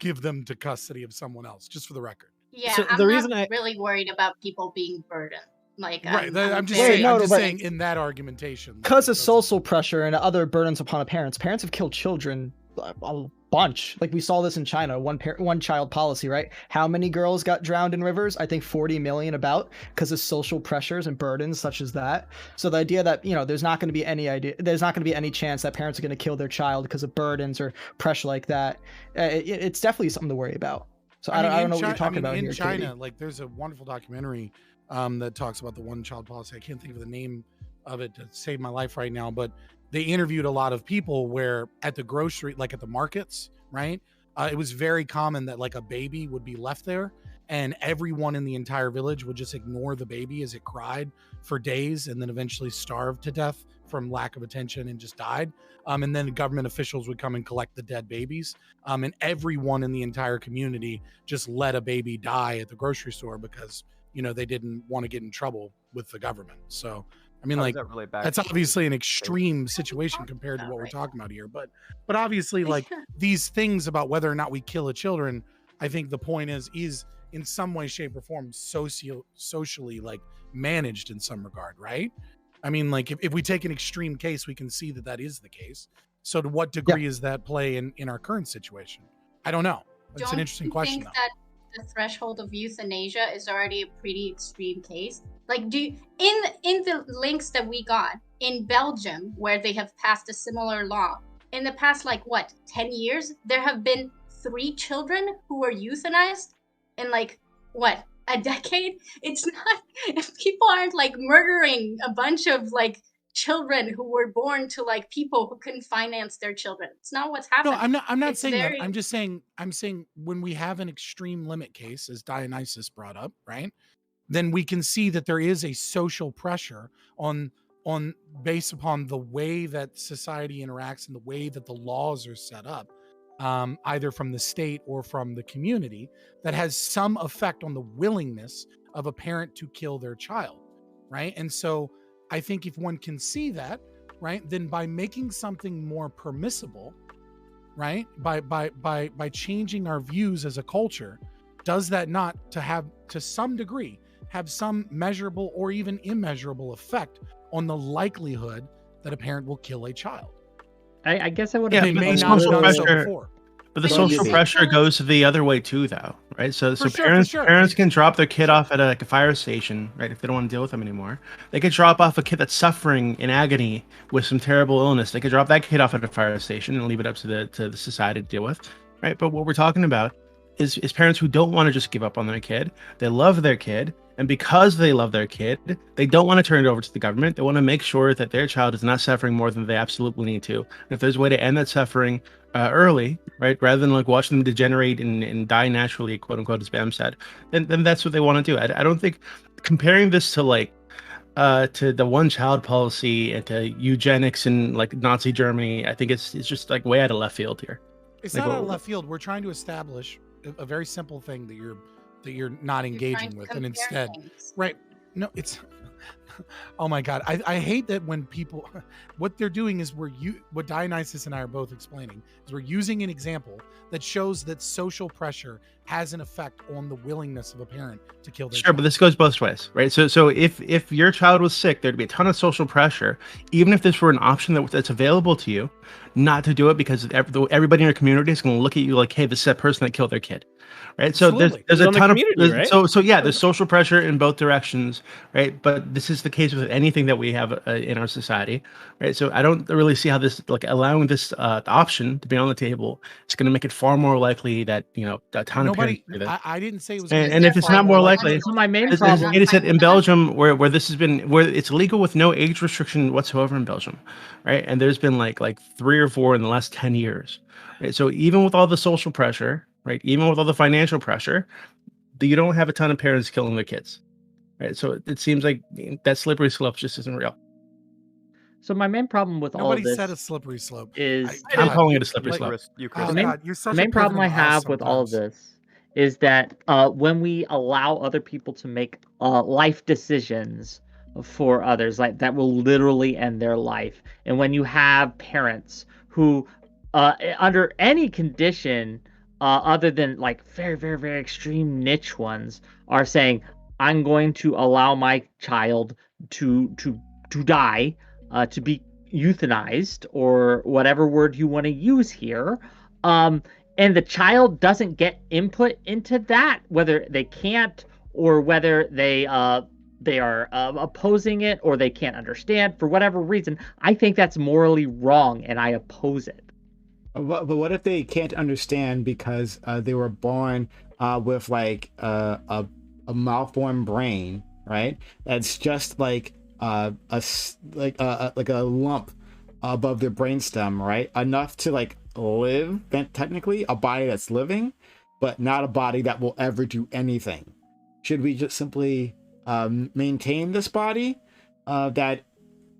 give them to custody of someone else, just for the record. Yeah, So I'm the not reason I- really worried about people being burdened. Like, Right. I'm just very- saying. no, I'm just but- saying in that argumentation. Because of that's- social pressure and other burdens upon parents have killed children a bunch. Like we saw this in China, one child policy, right? How many girls got drowned in rivers? I think 40 million, about, because of social pressures and burdens such as that. So the idea that, you know, there's not going to be any chance that parents are going to kill their child because of burdens or pressure like that, it's definitely something to worry about. So I don't know what you're talking about in here, China, Katie. like there's a wonderful documentary that talks about the one child policy. I can't think of the name of it to save my life right now, but they interviewed a lot of people where at the grocery, like at the markets, right? It was very common that like a baby would be left there and everyone in the entire village would just ignore the baby as it cried for days and then eventually starved to death from lack of attention and just died. And then government officials would come and collect the dead babies. And everyone in the entire community just let a baby die at the grocery store because, you know, they didn't want to get in trouble with the government. So, I mean, like, really bad? that's obviously an extreme situation compared to what we're talking about here. But obviously, like, these things about whether or not we kill a children, I think the point is in some way, shape, or form socially like managed in some regard, right? I mean, like, if we take an extreme case, we can see that is the case. So to what degree is that play in our current situation? I don't know. It's an interesting question, though. That the threshold of euthanasia is already a pretty extreme case? Like, in the links that we got in Belgium, where they have passed a similar law, in the past, like, 10 years, there have been 3 children who were euthanized in, like, a decade? It's not, people aren't, like, murdering a bunch of, like, children who were born to, like, people who couldn't finance their children. It's not what's happening. No, I'm not It's saying very... that. I'm saying when we have an extreme limit case, as Dionysus brought up, right? Then we can see that there is a social pressure on based upon the way that society interacts and the way that the laws are set up, either from the state or from the community, that has some effect on the willingness of a parent to kill their child, right? And so I think if one can see that, right, then by making something more permissible, right, by changing our views as a culture, does that not to some degree have some measurable or even immeasurable effect on the likelihood that a parent will kill a child? I guess I would They have may been not have a done little- so before. But the Well, social you- pressure goes the other way too, though, right? So For sure, parents for sure. parents can drop their kid off at like a fire station, right? If they don't want to deal with them anymore, they could drop off a kid that's suffering in agony with some terrible illness. They could drop that kid off at a fire station and leave it up to the society to deal with, right? But what we're talking about is parents who don't want to just give up on their kid. They love their kid, and because they love their kid, they don't want to turn it over to the government. They want to make sure that their child is not suffering more than they absolutely need to. And if there's a way to end that suffering early, right, rather than like watch them degenerate and die naturally, quote unquote, as Bam said, then that's what they want to do. I don't think comparing this to like to the one child policy and to eugenics in like Nazi Germany, I think it's just like way out of left field here. It's Like, not out what- of left field. We're trying to establish a very simple thing that you're not engaging with, and instead, right? No, it's oh my god, I hate that when people, what they're doing is what Dionysus and I are both explaining is we're using an example that shows that social pressure has an effect on the willingness of a parent to kill their Sure, child. but this goes both ways, right? So if your child was sick, there'd be a ton of social pressure, even if this were an option that's available to you, not to do it because everybody in your community is going to look at you like, hey, this is that person that killed their kid, right? So there's It's a on the ton of community, right? so yeah, there's social pressure in both directions, right? But this is the case with anything that we have in our society, right? So I don't really see how this, like, allowing this option to be on the table is going to make it far more likely that, you know, a ton of Nobody, parents do this. I didn't say it was. And if it's not more likely, So my main as problem, Katie said, in Belgium, where this has been, where it's legal with no age restriction whatsoever in Belgium, right? And there's been like 3 or 4 in the last 10 years, right? So even with all the social pressure, right, even with all the financial pressure, you don't have a ton of parents killing their kids, right? So it seems like that slippery slope just isn't real. so my main problem with all Nobody of this said a slippery slope. is I'm calling it a slippery like- slope. Oh, The main- God, you're such the main a problem I pivotal ass have with all of sometimes. this is that when we allow other people to make life decisions for others, like that will literally end their life, and when you have parents who, under any condition, other than like very, very, very extreme niche ones, are saying, "I'm going to allow my child to die, to be euthanized," or whatever word you want to use here, and the child doesn't get input into that, whether they can't or whether they are opposing it or they can't understand for whatever reason, I think that's morally wrong and I oppose it. But what if they can't understand because they were born with like a malformed brain, right? That's just like a lump above their brainstem, right? Enough to like live, technically a body that's living, but not a body that will ever do anything. Should we just simply maintain this body that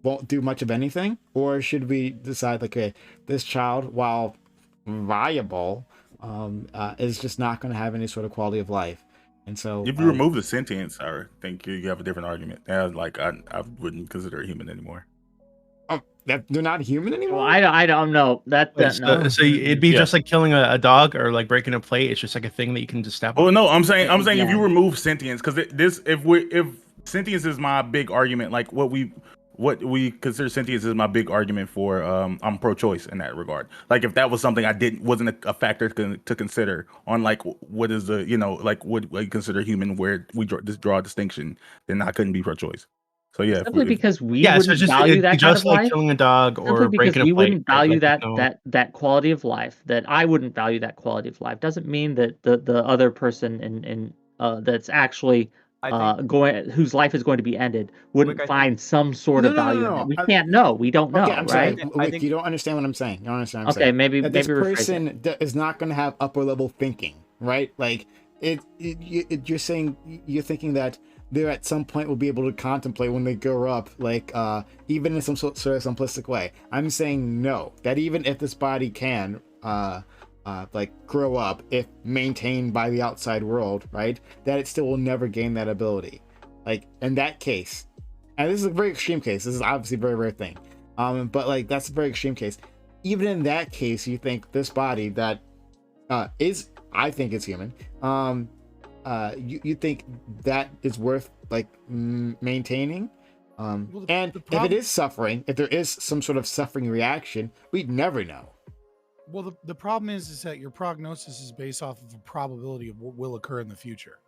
won't do much of anything, or should we decide like, okay, this child, while viable, is just not going to have any sort of quality of life? And so if you remove the sentience, I think you have a different argument. Like I wouldn't consider it human anymore. That they're not human anymore. Well, I don't know that. No. So it'd be just like killing a dog or like breaking a plate. It's just like a thing that you can just step on. Oh no, I'm saying if you remove sentience, because if sentience is my big argument, like what we consider sentience is my big argument for I'm pro-choice in that regard. Like if that was something wasn't a factor to consider on like what is the like what we consider human, where we draw a distinction, then I couldn't be pro-choice. So yeah, simply because we wouldn't value that kind of like life. Killing a dog or breaking a plate. We wouldn't value like, that quality of life. That I wouldn't value that quality of life doesn't mean that the other person in that's actually whose life is going to be ended wouldn't find some sort of value in it. We can't know. We don't know. Okay, I'm right? sorry. I think you don't understand what I'm saying. You don't understand what I'm saying. Okay, maybe this person is not going to have upper level thinking, right? Like you're thinking that they at some point will be able to contemplate when they grow up, like even in some sort of simplistic way. I'm saying no, that even if this body can like grow up if maintained by the outside world, right, that it still will never gain that ability. Like in that case, and this is a very extreme case, this is obviously a very rare thing, but like that's a very extreme case. Even in that case, you think this body that I think is human, you think that is worth like maintaining? And if it is suffering, if there is some sort of suffering reaction, we'd never know. Well, the problem is that your prognosis is based off of a probability of what will occur in the future,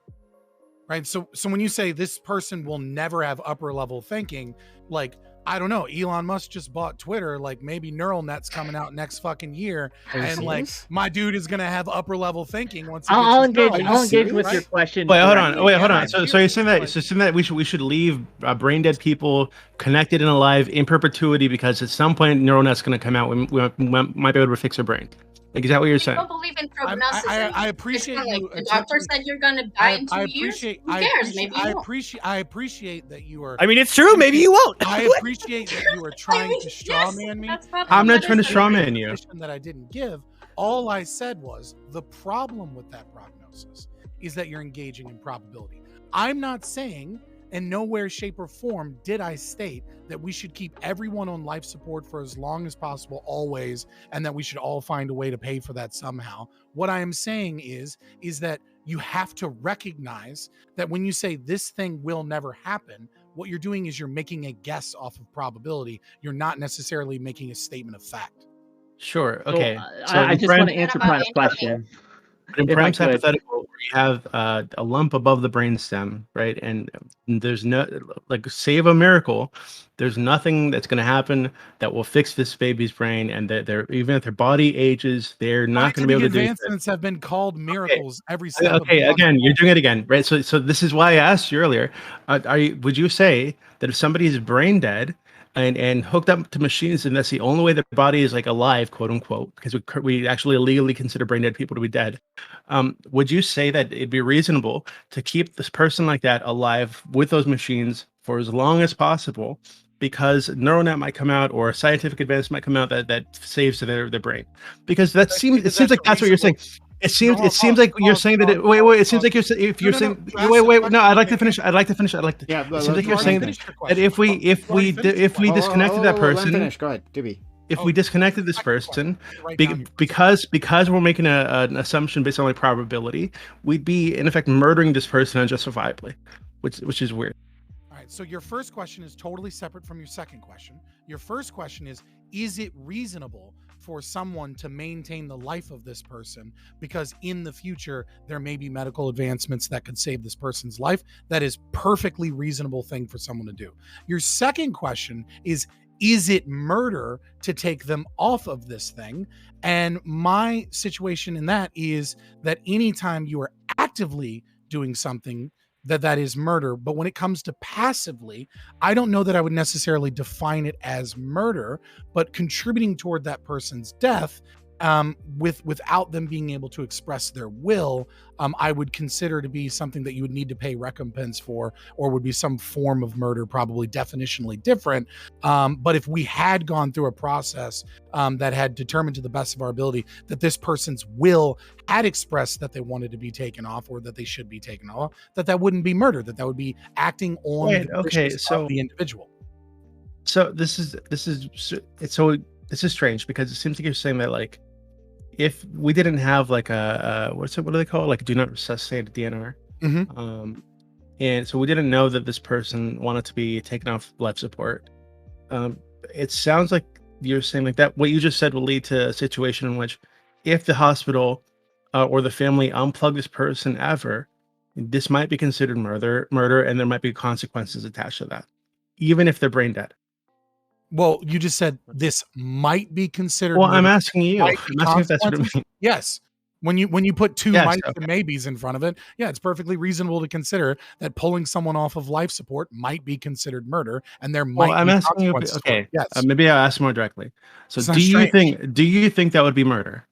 right? So when you say this person will never have upper level thinking, like, I don't know, Elon Musk just bought Twitter, like maybe neural net's coming out next fucking year, and like my dude is gonna have upper level thinking once. I'll engage with your question. Wait, hold on. So you're saying that we should leave brain dead people connected and alive in perpetuity because at some point neural net's gonna come out. We might be able to fix their brain. Like, is that what you're saying? I don't believe in prognosis. I appreciate you. The doctor said you're going to die in 2 years. Who cares? Maybe you won't. I appreciate that you are. I mean, it's true. Maybe you won't. I appreciate that you are trying to strawman me. I'm not trying to strawman you. That I didn't give. All I said was the problem with that prognosis is that you're engaging in probability. I'm not saying, in nowhere, shape, or form did I state that we should keep everyone on life support for as long as possible, always, and that we should all find a way to pay for that somehow. What I am saying is that you have to recognize that when you say this thing will never happen, what you're doing is you're making a guess off of probability. You're not necessarily making a statement of fact. Sure. Okay. So I just want to answer Prime's question. In Prime's hypothetical, where you have a lump above the brainstem, right? And there's no, like, save a miracle, there's nothing that's going to happen that will fix this baby's brain, and that they're, even if their body ages, they're not going to be able to do it. Advancements have been called miracles every step. Okay, again, you're doing it again, right? So this is why I asked you earlier. Would you say that if somebody is brain dead and hooked up to machines, and that's the only way their body is like alive, quote unquote, because we actually illegally consider brain dead people to be dead, would you say that it'd be reasonable to keep this person like that alive with those machines for as long as possible, because neural net might come out or scientific advance might come out that saves their brain? Because it seems like that's what you're saying. It seems like you're saying that. It seems like you're saying. No, I'd like to finish. Yeah. It seems like you're saying that if we disconnected that person. Go ahead, Dibby. If we disconnected this person, because we're making an assumption based on like probability, we'd be in effect murdering this person unjustifiably, which is weird. All right. So your first question is totally separate from your second question. Your first question is it reasonable for someone to maintain the life of this person because in the future there may be medical advancements that could save this person's life. That is perfectly reasonable thing for someone to do. Your second question is it murder to take them off of this thing? And my situation in that is that anytime you are actively doing something, that is murder. But when it comes to passively, I don't know that I would necessarily define it as murder, but contributing toward that person's death without them being able to express their will, I would consider to be something that you would need to pay recompense for, or would be some form of murder, probably definitionally different. But if we had gone through a process that had determined to the best of our ability that this person's will had expressed that they wanted to be taken off or that they should be taken off, that wouldn't be murder, that would be acting on the wishes of the individual. So this is strange because it seems like you're saying that like if we didn't have like what do they call it? Like do not resuscitate DNR. Mm-hmm. And so we didn't know that this person wanted to be taken off life support. It sounds like you're saying like that what you just said will lead to a situation in which if the hospital or the family unplug this person ever, this might be considered murder, and there might be consequences attached to that, even if they're brain dead. Well, you just said this might be considered. Well, I'm asking you. I'm asking if that's what it means. Yes. When you put two mights and maybes in front of it, yeah, it's perfectly reasonable to consider that pulling someone off of life support might be considered murder, and there might. Well, I'm asking you. Okay, yes. Maybe I'll ask more directly. So, do you think that would be murder?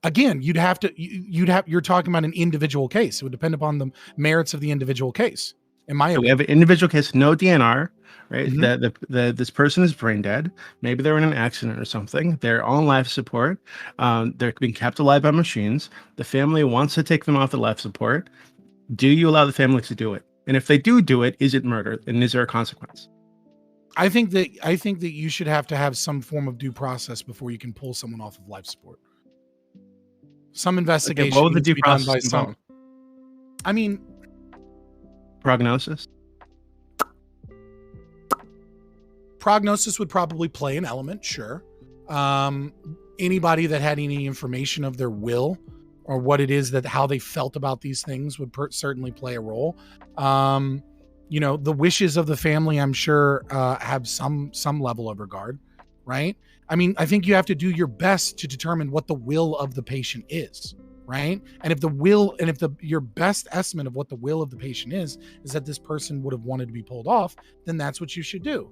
Again, you're talking about an individual case. It would depend upon the merits of the individual case. In my opinion, we have an individual case, no DNR, right? Mm-hmm. This person is brain dead. Maybe they're in an accident or something. They're on life support. They're being kept alive by machines. The family wants to take them off the life support. Do you allow the family to do it? And if they do it, is it murder? And is there a consequence? I think that you should have to have some form of due process before you can pull someone off of life support. Some investigation. Okay, what would the due process involve? I mean, prognosis. Prognosis would probably play an element, sure. Anybody that had any information of their will or what it is that how they felt about these things would certainly play a role. The wishes of the family, I'm sure, have some level of regard, right? I mean, I think you have to do your best to determine what the will of the patient is, right? And if your best estimate of what the will of the patient is that this person would have wanted to be pulled off, then that's what you should do.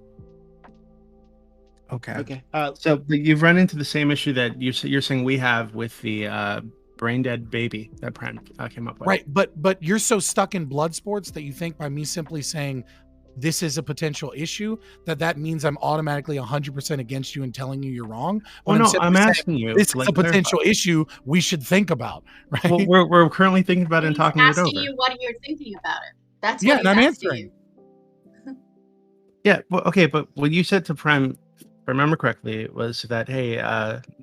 Okay. So you've run into the same issue that you're saying we have with the brain dead baby that Prime came up with. Right, but you're so stuck in blood sports that you think by me simply saying this is a potential issue that means I'm automatically 100% against you and telling you you're wrong. Well, no, I'm asking you. This is a potential issue we should think about, right? Well, we're currently thinking about it and talking it over. Asking you what you're thinking about it. That's and I'm answering. Yeah, well, okay, but what you said to Prime, if I remember correctly, was that hey,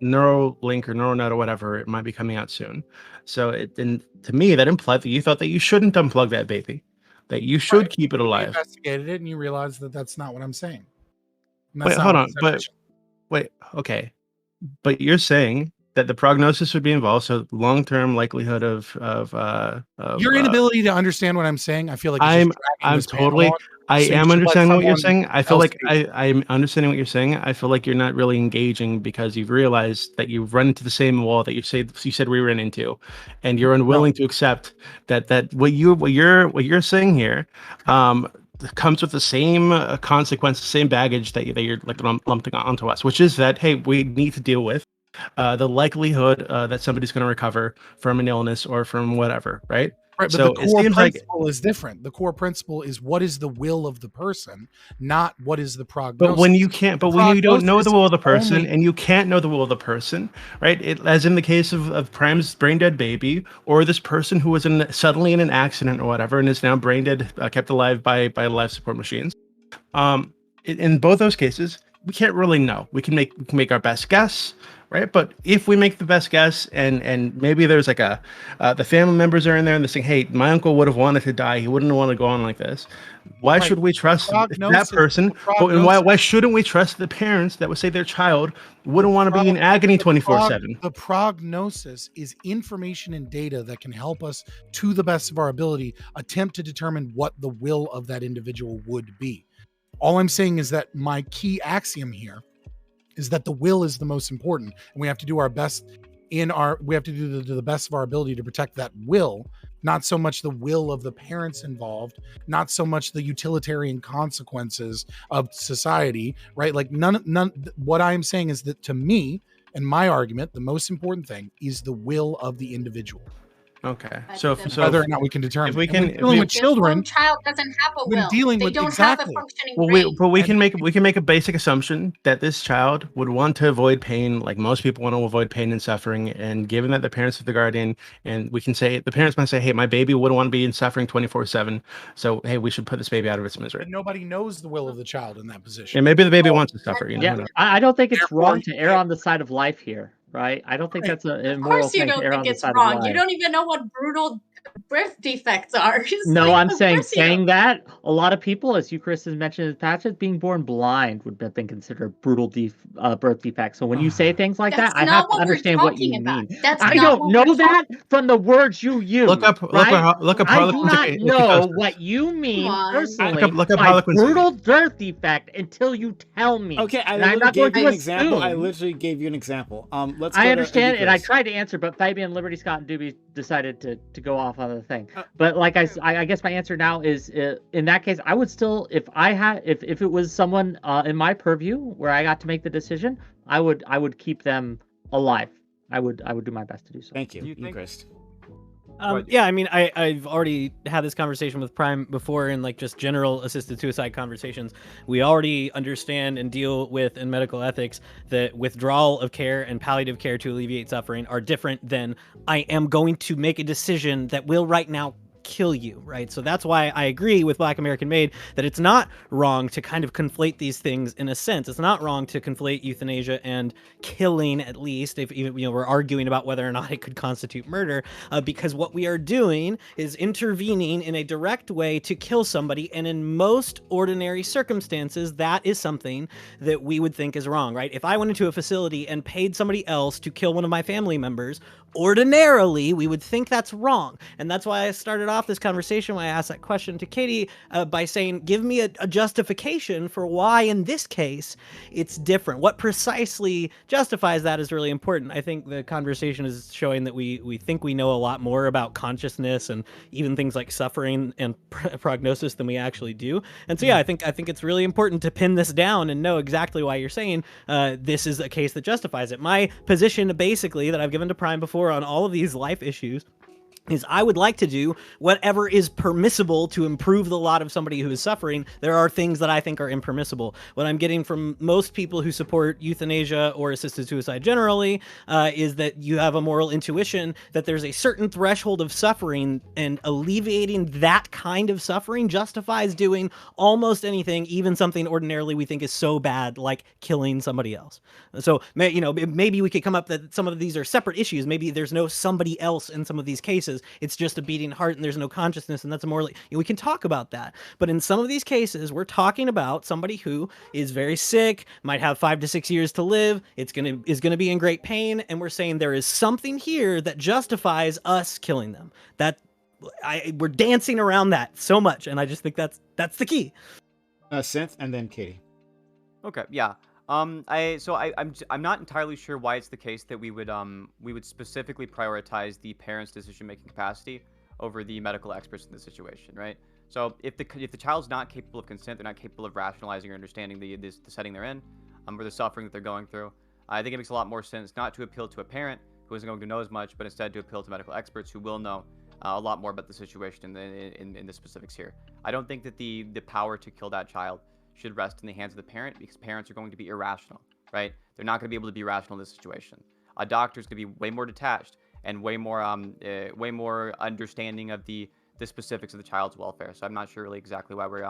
Neuralink or Neuronut or whatever, it might be coming out soon. So to me, that implied that you thought that you shouldn't unplug that baby. That you should keep it alive. You investigated it and you realized that that's not what I'm saying. Wait, hold on. Okay. But you're saying that the prognosis would be involved, so long-term likelihood of your inability to understand what I'm saying. I feel like I am understanding what you're saying. I feel like I'm understanding what you're saying. I feel like you're not really engaging because you've realized that you've run into the same wall that you said we ran into, and you're unwilling to accept that what you're saying here comes with the same consequence, the same baggage that you're like lumping onto us, which is that hey, we need to deal with the likelihood that somebody's going to recover from an illness or from whatever, right? Right, but so the core principle is different. The core principle is what is the will of the person, not what is the prognosis. But when you don't know the will of the person, and you can't know the will of the person, right? As in the case of Prime's brain dead baby, or this person who was suddenly in an accident or whatever, and is now brain dead, kept alive by life support machines. In both those cases, we can't really know. We can make our best guess, right? But if we make the best guess, and maybe there's like the family members are in there and they're saying, hey, my uncle would have wanted to die. He wouldn't want to go on like this. Why Right. should we trust that Prognosis- person? the And why prognosis- shouldn't we trust the parents that would say their child wouldn't want to be in agony 24/7? The prognosis is information and data that can help us, to the best of our ability, attempt to determine what the will of that individual would be. All I'm saying is that my key axiom here is that the will is the most important, and we have to do our best we have to do to the best of our ability to protect that will, not so much the will of the parents involved, not so much the utilitarian consequences of society, right? Like none what I'm saying is that, to me and my argument, the most important thing is the will of the individual. Okay, so Whether or not we can determine. if we And can- when if dealing we- with children, One child doesn't have a when will. dealing They with- don't have exactly. a functioning Well, brain. we can make a basic assumption that this child would want to avoid pain, like most people want to avoid pain and suffering. And given that the parents are the guardian, and we can say the parents might say, "Hey, my baby wouldn't want to be in suffering 24/7, so hey, we should put this baby out of its misery." but nobody knows the will of the child in that position. And maybe the baby wants to suffer. You know, Yeah, who knows? I don't think it's Therefore, wrong to err on the side of life here, right? I don't think Right. that's a Of immoral course you thing to don't err on think the it's side of wrong. You life. don't even know what brutal birth defects are. It's No, like, I'm of saying course you don't. that a lot of people, as you, Chris, has mentioned in the past, being born blind would have been considered brutal birth defects. So when you say things like That's that, I not have to what we're understand what you talking about. mean. That's I not don't what know we're that from the words you use. Look up right? I do not Harlequin know psychosis. what you mean Come on. personally Look up by Harlequin brutal birth defect until you tell me. Okay, I And I'm literally not going gave you to an example. I assume. literally gave you an example. Let's. Go I to understand, and I Eucharist. tried to answer, but Fabian, Liberty, Scott, and Doobie decided to go off on the thing. But like I guess my answer now is, in that case, I would still, if it was someone in my purview where I got to make the decision, I would keep them alive. I would do my best to do so. Thank you, Do you think- Eucharist. Yeah, I mean, I've already had this conversation with Prime before in like just general assisted suicide conversations. We already understand and deal with in medical ethics that withdrawal of care and palliative care to alleviate suffering are different than I am going to make a decision that will right now kill you, right? So that's why I agree with Black American Made that it's not wrong to kind of conflate these things in a sense. It's not wrong to conflate euthanasia and killing, at least if even we're arguing about whether or not it could constitute murder, because what we are doing is intervening in a direct way to kill somebody, and in most ordinary circumstances, that is something that we would think is wrong, right? If I went into a facility and paid somebody else to kill one of my family members, ordinarily we would think that's wrong. And that's why I started off this conversation when I asked that question to Katie by saying, give me a justification for why in this case it's different. What precisely justifies that is really important. I think the conversation is showing that we think we know a lot more about consciousness and even things like suffering and prognosis than we actually do. And so yeah, I think it's really important to pin this down and know exactly why you're saying this is a case that justifies it. My position basically that I've given to Prime before on all of these life issues is I would like to do whatever is permissible to improve the lot of somebody who is suffering. There are things that I think are impermissible. What I'm getting from most people who support euthanasia or assisted suicide generally is that you have a moral intuition that there's a certain threshold of suffering, and alleviating that kind of suffering justifies doing almost anything, even something ordinarily we think is so bad, like killing somebody else. So, maybe we could come up that some of these are separate issues. Maybe there's no somebody else in some of these cases. It's just a beating heart and there's no consciousness, and that's a morally, we can talk about that. But in some of these cases, we're talking about somebody who is very sick, might have 5 to 6 years to live, is gonna be in great pain, and we're saying there is something here that justifies us killing them. We're dancing around that so much, and I just think that's the key. Synth, and then Katie. Okay, yeah. I'm not entirely sure why it's the case that we would specifically prioritize the parents' decision-making capacity over the medical experts in the situation, right? So if the child's not capable of consent, they're not capable of rationalizing or understanding the setting they're in, or the suffering that they're going through, I think it makes a lot more sense not to appeal to a parent who isn't going to know as much, but instead to appeal to medical experts who will know a lot more about the situation in the specifics here. I don't think that the power to kill that child should rest in the hands of the parent, because parents are going to be irrational, right? They're not going to be able to be rational in this situation. A doctor's going to be way more detached and way more understanding of the specifics of the child's welfare. So I'm not sure really exactly why we're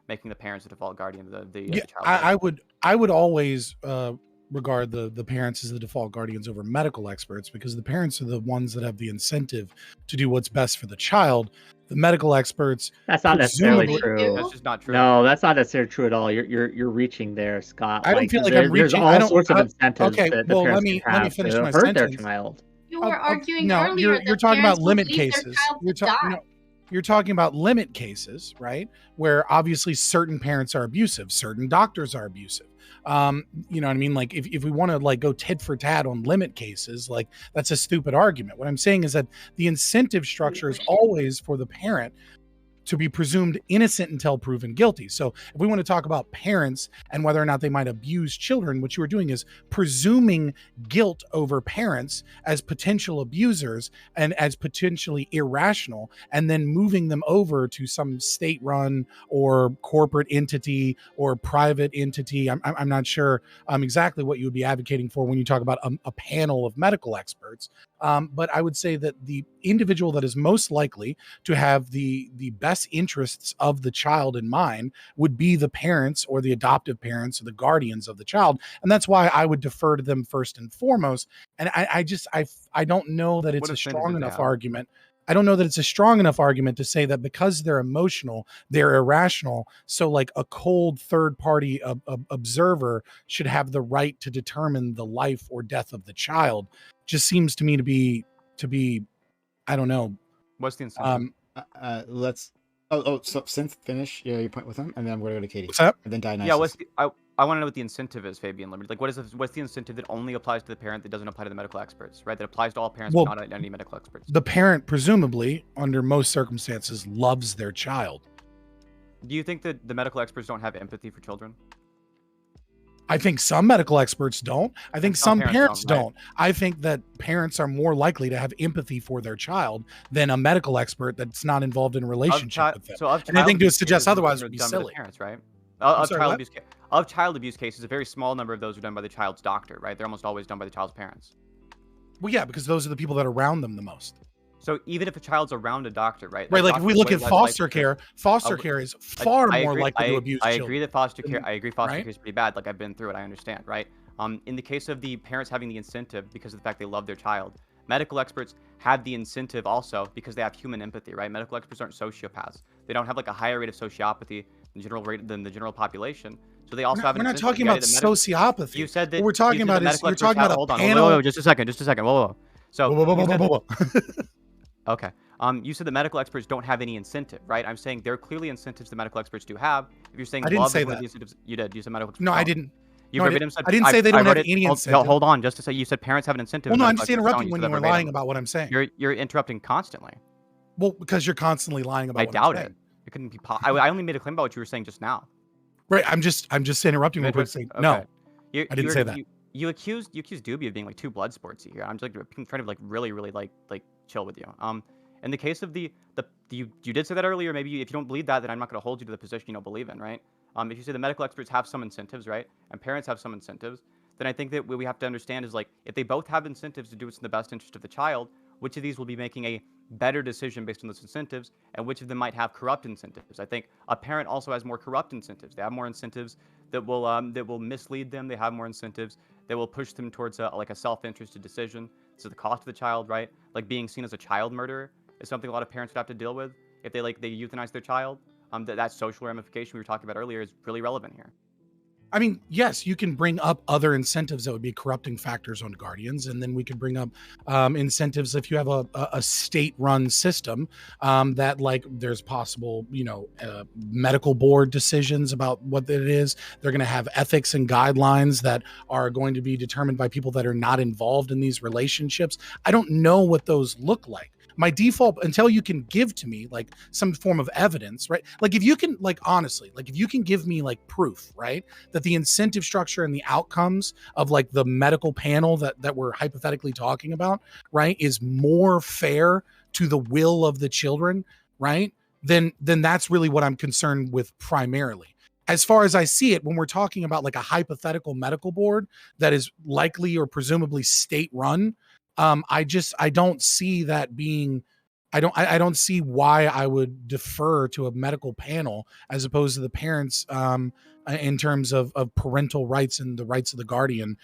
making the parents the default guardian of the Yeah, child. I would always regard the parents as the default guardians over medical experts, because the parents are the ones that have the incentive to do what's best for the child. The medical experts, That's not necessarily presumably, true. That's just not true. No, that's not necessarily true at all. You're reaching there, Scott. I don't Like, feel like I'm there's reaching. all I don't. sorts of incentives Okay, that the well, parents let me can have finish to my hurt their sentence. child. You were arguing No, earlier you're that talking about parents will limit leave their cases. child You're to talking. die. You're talking about limit cases, right? Where obviously certain parents are abusive, certain doctors are abusive. You know what I mean? Like if we want to like go tit for tat on limit cases, like that's a stupid argument. What I'm saying is that the incentive structure is always for the parent to be presumed innocent until proven guilty. So if we want to talk about parents and whether or not they might abuse children, what you are doing is presuming guilt over parents as potential abusers and as potentially irrational, and then moving them over to some state-run or corporate entity or private entity. I'm not sure exactly what you would be advocating for when you talk about a panel of medical experts. But I would say that the individual that is most likely to have the best interests of the child in mind would be the parents or the adoptive parents or the guardians of the child, and that's why I would defer to them first and foremost. And I don't know that it's a strong enough argument. I don't know that it's a strong enough argument to say that because they're emotional, they're irrational. So like a cold third party observer should have the right to determine the life or death of the child. Just seems to me to be, I don't know. What's the incentive? Let's. So Synth, finish your point with him, and then I'm going to go to Katie. What's that? And then Dionysus. Yeah, I want to know what the incentive is, Fabian Liberty. Like, what's the incentive that only applies to the parent, that doesn't apply to the medical experts, right? That applies to all parents, Well, but not any medical experts. The parent, presumably, under most circumstances, loves their child. Do you think that the medical experts don't have empathy for children? I think some medical experts don't. I think some parents don't, right? don't. I think that parents are more likely to have empathy for their child than a medical expert that's not involved in a relationship with them. So of And I think to abuse suggest cases, otherwise those would be are done by the silly. Parents, right? sorry, Of child abuse cases, a very small number of those are done by the child's doctor, right? They're almost always done by the child's parents. Well, yeah, because those are the people that are around them the most. So even if a child's around a doctor, right? Right, like if we look at foster care, care is far more likely to abuse children. I agree that foster care. I agree foster right? care is pretty bad. Like I've been through it. I understand, right? In the case of the parents having the incentive because of the fact they love their child, medical experts have the incentive also because they have human empathy, right? Medical experts aren't sociopaths. They don't have like a higher rate of sociopathy than the general population. So they also have an We're not incentive. talking about sociopathy. You said that what we're talking about is you're talking about hold a on. panel. Whoa, just a second. Whoa. So Whoa. okay. You said the medical experts don't have any incentive, right? I'm saying there are clearly incentives the medical experts do have. If you're saying I didn't love say is one of that. the incentives, you did. You said medical experts No, I don't. didn't. You No, verbatim said. I didn't say they don't have any No, incentive. hold on, just to say you said parents have an incentive. Well, no, I'm medical just experts don't. interrupting when said you that were lying verbatim. about what I'm saying. You're interrupting constantly. Well, because you're constantly lying about I what doubt I'm saying. it. It couldn't be. I only made a claim about what you were saying just now. Right, I'm just interrupting real quick saying no. I didn't say that. You accused Doobie of being like too blood sportsy here. I'm just like trying to like really like chill with you. In the case of you did say that earlier. Maybe if you don't believe that, then I'm not going to hold you to the position you don't believe in, right? If you say the medical experts have some incentives, right, and parents have some incentives, then I think that what we have to understand is like if they both have incentives to do what's in the best interest of the child, which of these will be making a better decision based on those incentives, and which of them might have corrupt incentives. I think a parent also has more corrupt incentives. They have more incentives that will mislead them. They have more incentives that will push them towards a self-interested decision. So the cost of the child, right? Like being seen as a child murderer is something a lot of parents would have to deal with if they euthanize their child. That social ramification we were talking about earlier is really relevant here. I mean, yes, you can bring up other incentives that would be corrupting factors on guardians, and then we could bring up incentives if you have a state-run system that, like, there's possible, medical board decisions about what it is. They're going to have ethics and guidelines that are going to be determined by people that are not involved in these relationships. I don't know what those look like. My default, until you can give to me like some form of evidence, right? Like if you can, like, honestly, like if you can give me like proof, right, that the incentive structure and the outcomes of like the medical panel that we're hypothetically talking about, right, is more fair to the will of the children, right, then that's really what I'm concerned with primarily. As far as I see it, when we're talking about like a hypothetical medical board that is likely or presumably state run, I don't see that being I don't see why I would defer to a medical panel as opposed to the parents in terms of parental rights and the rights of the guardian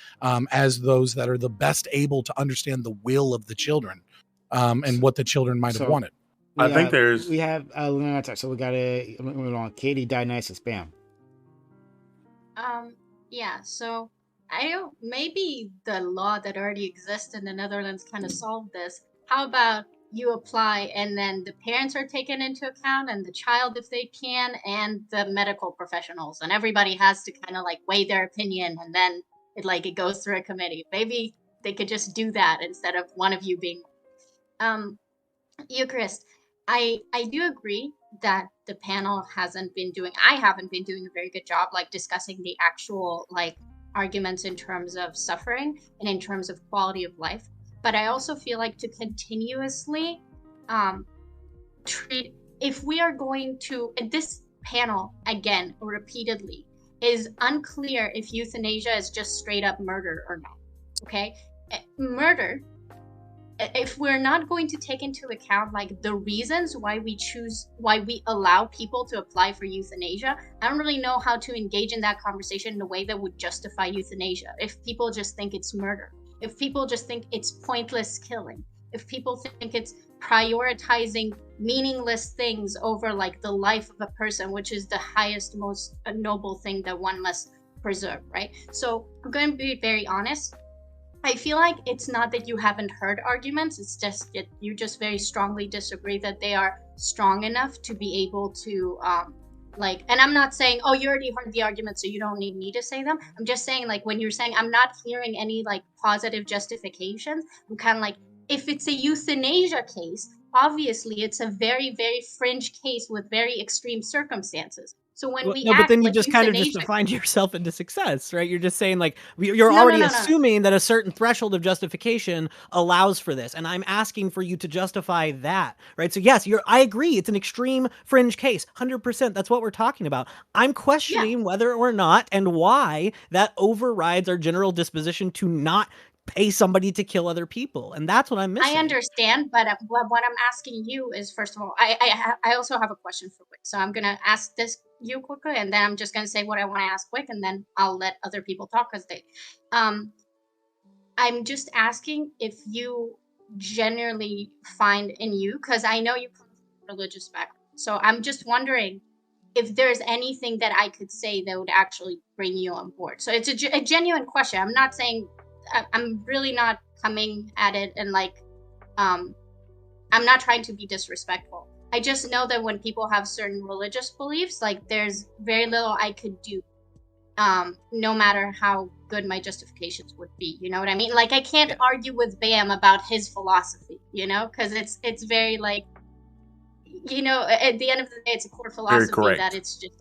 as those that are the best able to understand the will of the children and what the children might have wanted. I think there's we have so we gotta move on. Katie Dionysus, bam. Yeah, so I don't, maybe the law that already exists in the Netherlands kind of solved this. How about you apply and then the parents are taken into account and the child if they can and the medical professionals and everybody has to kind of like weigh their opinion and then it goes through a committee. Maybe they could just do that instead of one of you being Eucharist. I do agree that the panel I haven't been doing a very good job like discussing the actual like arguments in terms of suffering and in terms of quality of life. But I also feel like to continuously treat, if we are going to, this panel again repeatedly is unclear if euthanasia is just straight up murder or not. Okay, murder, if we're not going to take into account like the reasons why we allow people to apply for euthanasia, I don't really know how to engage in that conversation in a way that would justify euthanasia. If people just think it's murder, if people just think it's pointless killing, if people think it's prioritizing meaningless things over like the life of a person, which is the highest, most noble thing that one must preserve, right? So I'm going to be very honest. I feel like it's not that you haven't heard arguments, it's just that you just very strongly disagree that they are strong enough to be able to and I'm not saying, oh, you already heard the argument so you don't need me to say them. I'm just saying like when you're saying I'm not hearing any like positive justifications, I'm kind of like, if it's a euthanasia case, obviously it's a very, very fringe case with very extreme circumstances. So when but then you just kind of just defined yourself into success, right? You're just saying like you're already assuming that a certain threshold of justification allows for this, and I'm asking for you to justify that, right? So yes, I agree. It's an extreme fringe case, 100%. That's what we're talking about. I'm questioning whether or not and why that overrides our general disposition to not pay somebody to kill other people, and that's what I'm missing. I understand, but what I'm asking you is, first of all, I also have a question for Wick, so I'm gonna ask this you quickly, and then I'm just gonna say what I want to ask Wick, and then I'll let other people talk because they. I'm just asking if you generally find in you, because I know you come from a religious background, so I'm just wondering if there's anything that I could say that would actually bring you on board. So it's a genuine question. I'm not saying. I'm really not coming at it and like, I'm not trying to be disrespectful. I just know that when people have certain religious beliefs, like there's very little I could do, no matter how good my justifications would be. You know what I mean? Like I can't argue with Bam about his philosophy, you know, because it's very like, you know, at the end of the day, it's a core philosophy that it's just,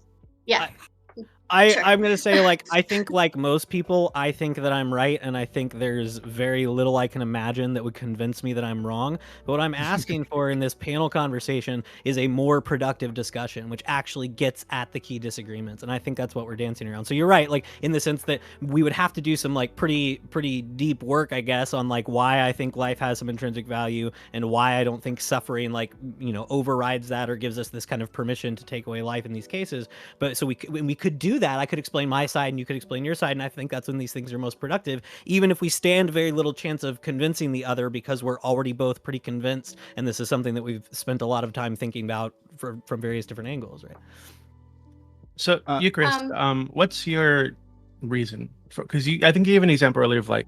I'm going to say, like, I think, like most people, I think that I'm right, and I think there's very little I can imagine that would convince me that I'm wrong. But what I'm asking for in this panel conversation is a more productive discussion, which actually gets at the key disagreements, and I think that's what we're dancing around. So you're right, like, in the sense that we would have to do some, like, pretty deep work, I guess, on, like, why I think life has some intrinsic value, and why I don't think suffering, like, you know, overrides that or gives us this kind of permission to take away life in these cases. But so we could do that. I could explain my side and you could explain your side, and I think that's when these things are most productive, even if we stand very little chance of convincing the other because we're already both pretty convinced, and this is something that we've spent a lot of time thinking about from various different angles, right? So, Eucharist, what's your reason for? Because I think you gave an example earlier of like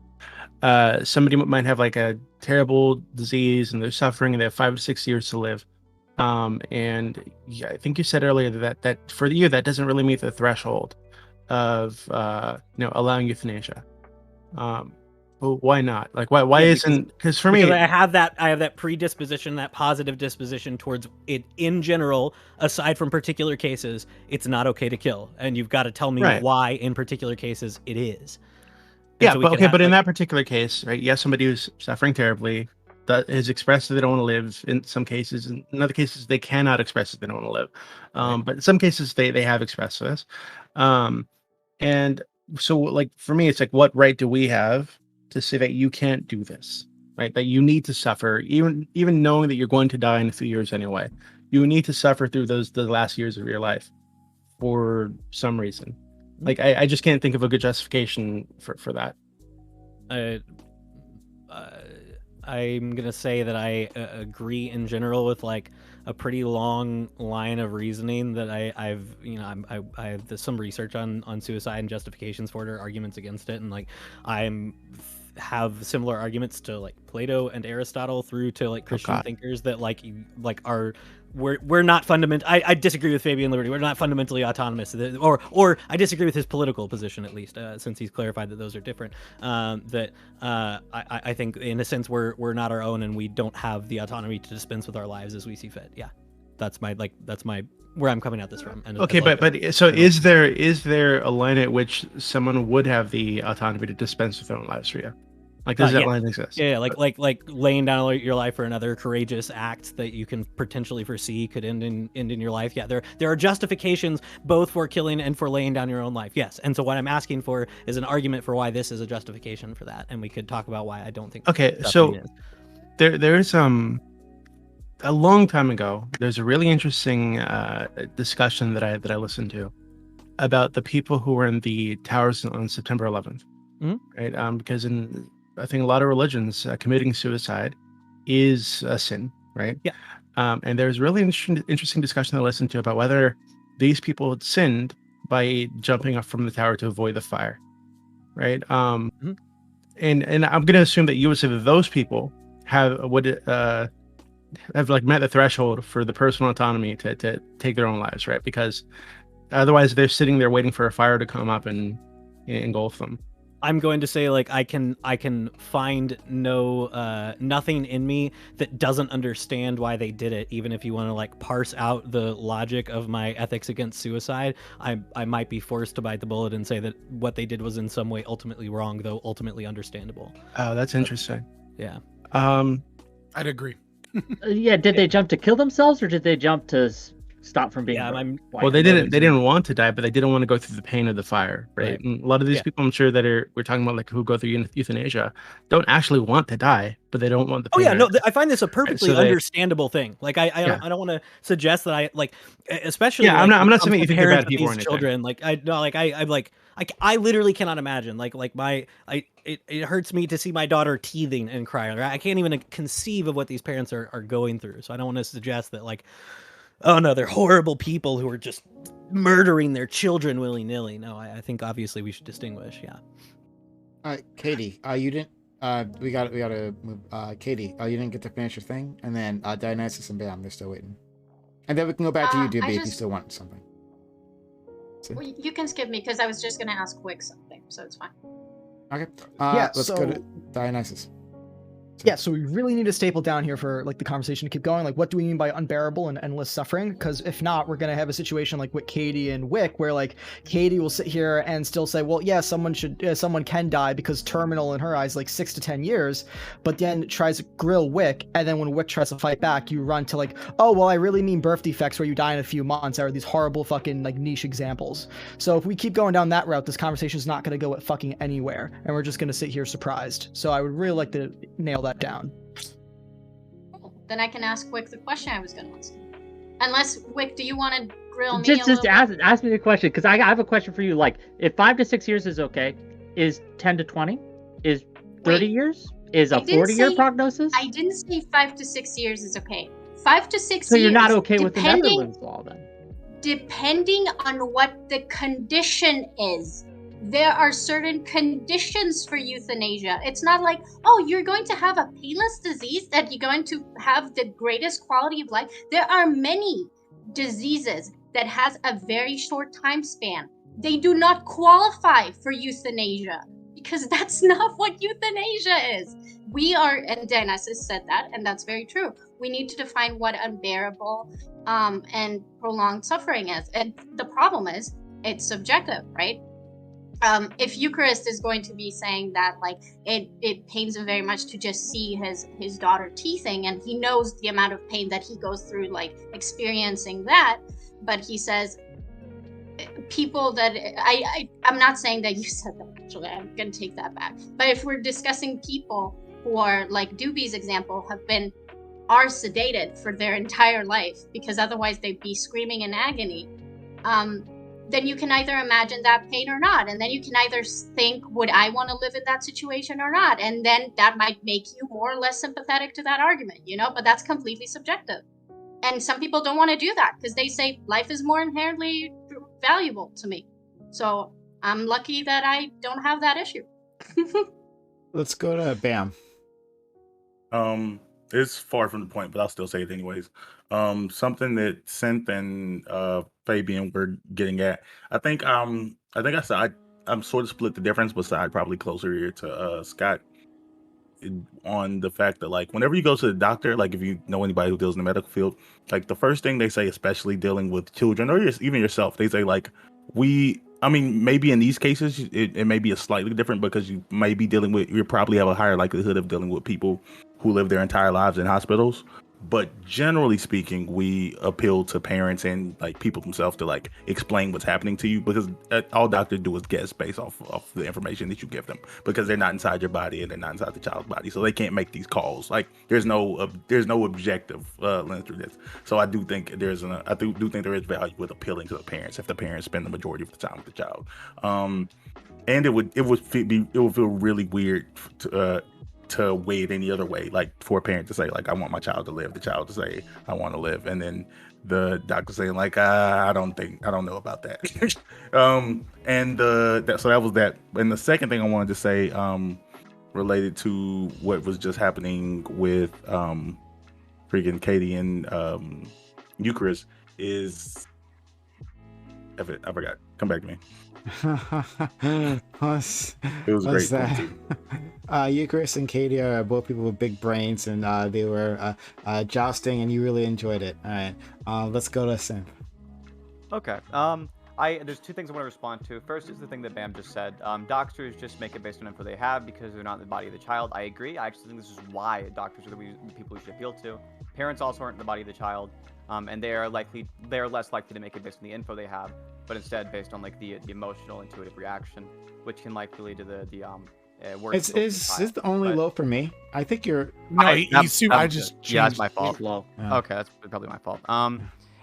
somebody might have like a terrible disease and they're suffering and they have 5 to 6 years to live. And I think you said earlier that for you that doesn't really meet the threshold of allowing euthanasia. Well, why not? Like why isn't? Because for me, I have that predisposition, that positive disposition towards it in general. Aside from particular cases, it's not okay to kill, and you've got to tell me why in particular cases it is. And so but in that particular case, right? Yes, somebody who's suffering terribly that has expressed that they don't want to live. In some cases, in other cases, they cannot express that they don't want to live. But in some cases, they have expressed this. And so, like for me, it's like, what right do we have to say that you can't do this? right? That you need to suffer, even knowing that you're going to die in a few years anyway. You need to suffer through the last years of your life for some reason. Like I just can't think of a good justification for that. I'm gonna say that I agree in general with like a pretty long line of reasoning that I've I have some research on suicide and justifications for it, or arguments against it, and like have similar arguments to like Plato and Aristotle through to like Christian thinkers that are we're not fundamental. I disagree with Fabian Liberty. We're not fundamentally autonomous, or I disagree with his political position, at least, since he's clarified that those are different. I think in a sense we're not our own, and we don't have the autonomy to dispense with our lives as we see fit. Yeah, that's my where I'm coming at this from. And okay, but so is there a line at which someone would have the autonomy to dispense with their own lives for you? Like, does that line exist? Yeah, like laying down your life for another courageous act that you can potentially foresee could end in your life. Yeah, there are justifications both for killing and for laying down your own life. Yes, and so what I'm asking for is an argument for why this is a justification for that, and we could talk about why I don't think. Okay, so there's a long time ago, there's a really interesting discussion that I listened to about the people who were in the towers on September 11th, right? Because in I think a lot of religions, committing suicide is a sin, right? Yeah. And there's really interesting discussion I listened to about whether these people had sinned by jumping up from the tower to avoid the fire, right? And I'm going to assume that you would say that those people have like met the threshold for the personal autonomy to take their own lives, right? Because otherwise they're sitting there waiting for a fire to come up and engulf them. I'm going to say like I can find nothing in me that doesn't understand why they did it. Even if you want to like parse out the logic of my ethics against suicide, I might be forced to bite the bullet and say that what they did was in some way ultimately wrong, though ultimately understandable. Oh, that's interesting. Yeah. I'd agree. Yeah. Did they jump to kill themselves, or did they jump to stop from being? Well, they didn't want to die, but they didn't want to go through the pain of the fire, right? And a lot of these people, I'm sure that we're talking about, like, who go through euthanasia, don't actually want to die, but they don't want the pain. Oh yeah, no, I find this a perfectly understandable thing. Like I don't want to suggest that I like, especially I'm not saying you think they're bad people or anything. Children, I literally cannot imagine it hurts me to see my daughter teething and crying. Right? I can't even conceive of what these parents are going through. So I don't want to suggest that like, oh no, they're horrible people who are just murdering their children willy-nilly. No, I think obviously we should distinguish. Yeah. All right, Katie, you didn't. We gotta move. Katie, you didn't get to finish your thing, and then Dionysus and Bam, they're still waiting, and then we can go back to you, DB, if you still want something. Well, you can skip me because I was just gonna ask Quick something, so it's fine. Okay. Let's go to Dionysus. Yeah, so we really need to staple down here for like the conversation to keep going. Like, what do we mean by unbearable and endless suffering? Because if not, we're gonna have a situation like with Katie and Wick, where like Katie will sit here and still say, well, yeah, someone can die because terminal in her eyes like 6 to 10 years, but then tries to grill Wick, and then when Wick tries to fight back, you run to like, oh, well, I really mean birth defects where you die in a few months, are these horrible fucking like niche examples. So if we keep going down that route, this conversation is not gonna go fucking anywhere, and we're just gonna sit here surprised. So I would really like to nail that down. Then I can ask Wick the question I was going to ask. Unless, Wick, do you want to grill me just ask me the question, because I have a question for you. Like, if 5 to 6 years is okay, is 10 to 20? Is 30 years? Is a 40-year prognosis? I didn't say 5 to 6 years is okay. 5 to 6 years. So you're not okay with the Netherlands law then? Depending on what the condition is. There are certain conditions for euthanasia. It's not like, oh, you're going to have a painless disease that you're going to have the greatest quality of life. There are many diseases that has a very short time span. They do not qualify for euthanasia because that's not what euthanasia is. And Dionysus said that, and that's very true. We need to define what unbearable and prolonged suffering is. And the problem is, it's subjective, right? If Eucharist is going to be saying that, like, it pains him very much to just see his daughter teething, and he knows the amount of pain that he goes through, like, experiencing that, but he says people that I'm not saying that you said that, actually, I'm gonna take that back. But if we're discussing people who are like Doobie's example are sedated for their entire life because otherwise they'd be screaming in agony, then you can either imagine that pain or not. And then you can either think, would I want to live in that situation or not? And then that might make you more or less sympathetic to that argument, but that's completely subjective. And some people don't want to do that because they say life is more inherently valuable to me. So I'm lucky that I don't have that issue. Let's go to Bam. It's far from the point, but I'll still say it anyways. Something that Synth and Fabian were getting at. I think I'm sort of split the difference, but I'd probably closer here to Scott on the fact that like whenever you go to the doctor, like if you know anybody who deals in the medical field, like the first thing they say, especially dealing with children or even yourself, they say like maybe in these cases it may be a slightly different because you may be you probably have a higher likelihood of dealing with people who live their entire lives in hospitals. But generally speaking, we appeal to parents and like people themselves to like explain what's happening to you, because all doctors do is guess based off the information that you give them, because they're not inside your body and they're not inside the child's body, so they can't make these calls. Like there's no objective lens through this. So I do think there is value with appealing to the parents if the parents spend the majority of the time with the child. And it would feel really weird to weigh it any other way, like for a parent to say like I want my child to live, the child to say I want to live, and then the doctor saying like I don't know about that. So that was that. And the second thing I wanted to say related to what was just happening with freaking Katie and Eucharist is I forgot. Come back to me. It was great. Eucharist and Katie are both people with big brains, and they were jousting, and you really enjoyed it. All right, let's go to Sim. Okay. There's two things I want to respond to. First is the thing that Bam just said. Doctors just make it based on info they have because they're not in the body of the child. I agree. I actually think this is why doctors are the people we should appeal to. Parents also aren't in the body of the child, and they are less likely to make it based on the info they have, but instead based on like the emotional, intuitive reaction, which can likely lead to the worst. Is this the only low for me? I think you're. No, that's my fault. Low. Yeah. Okay, that's probably my fault.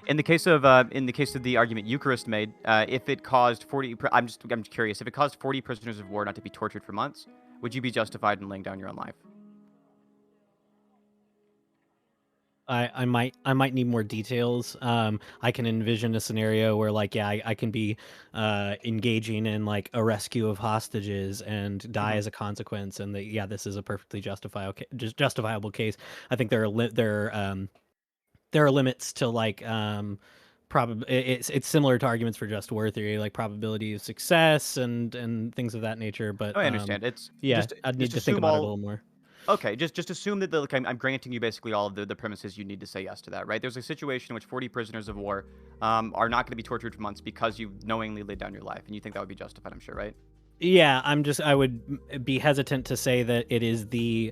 In the case of the argument Eucharist made, if it caused 40, I'm curious. If it caused 40 prisoners of war not to be tortured for months, would you be justified in laying down your own life? I might need more details. I can envision a scenario where like, I can be engaging in like a rescue of hostages and die as a consequence, and this is a perfectly justifiable case. I think there are limits to like it's similar to arguments for just war theory, like probability of success and things of that nature. But I understand. I'd need to think about it a little more. Okay, just assume that I'm granting you basically all of the premises you need to say yes to that, right? There's a situation in which 40 prisoners of war are not going to be tortured for months because you knowingly laid down your life, and you think that would be justified, I'm sure, right? Yeah, I would be hesitant to say that it is the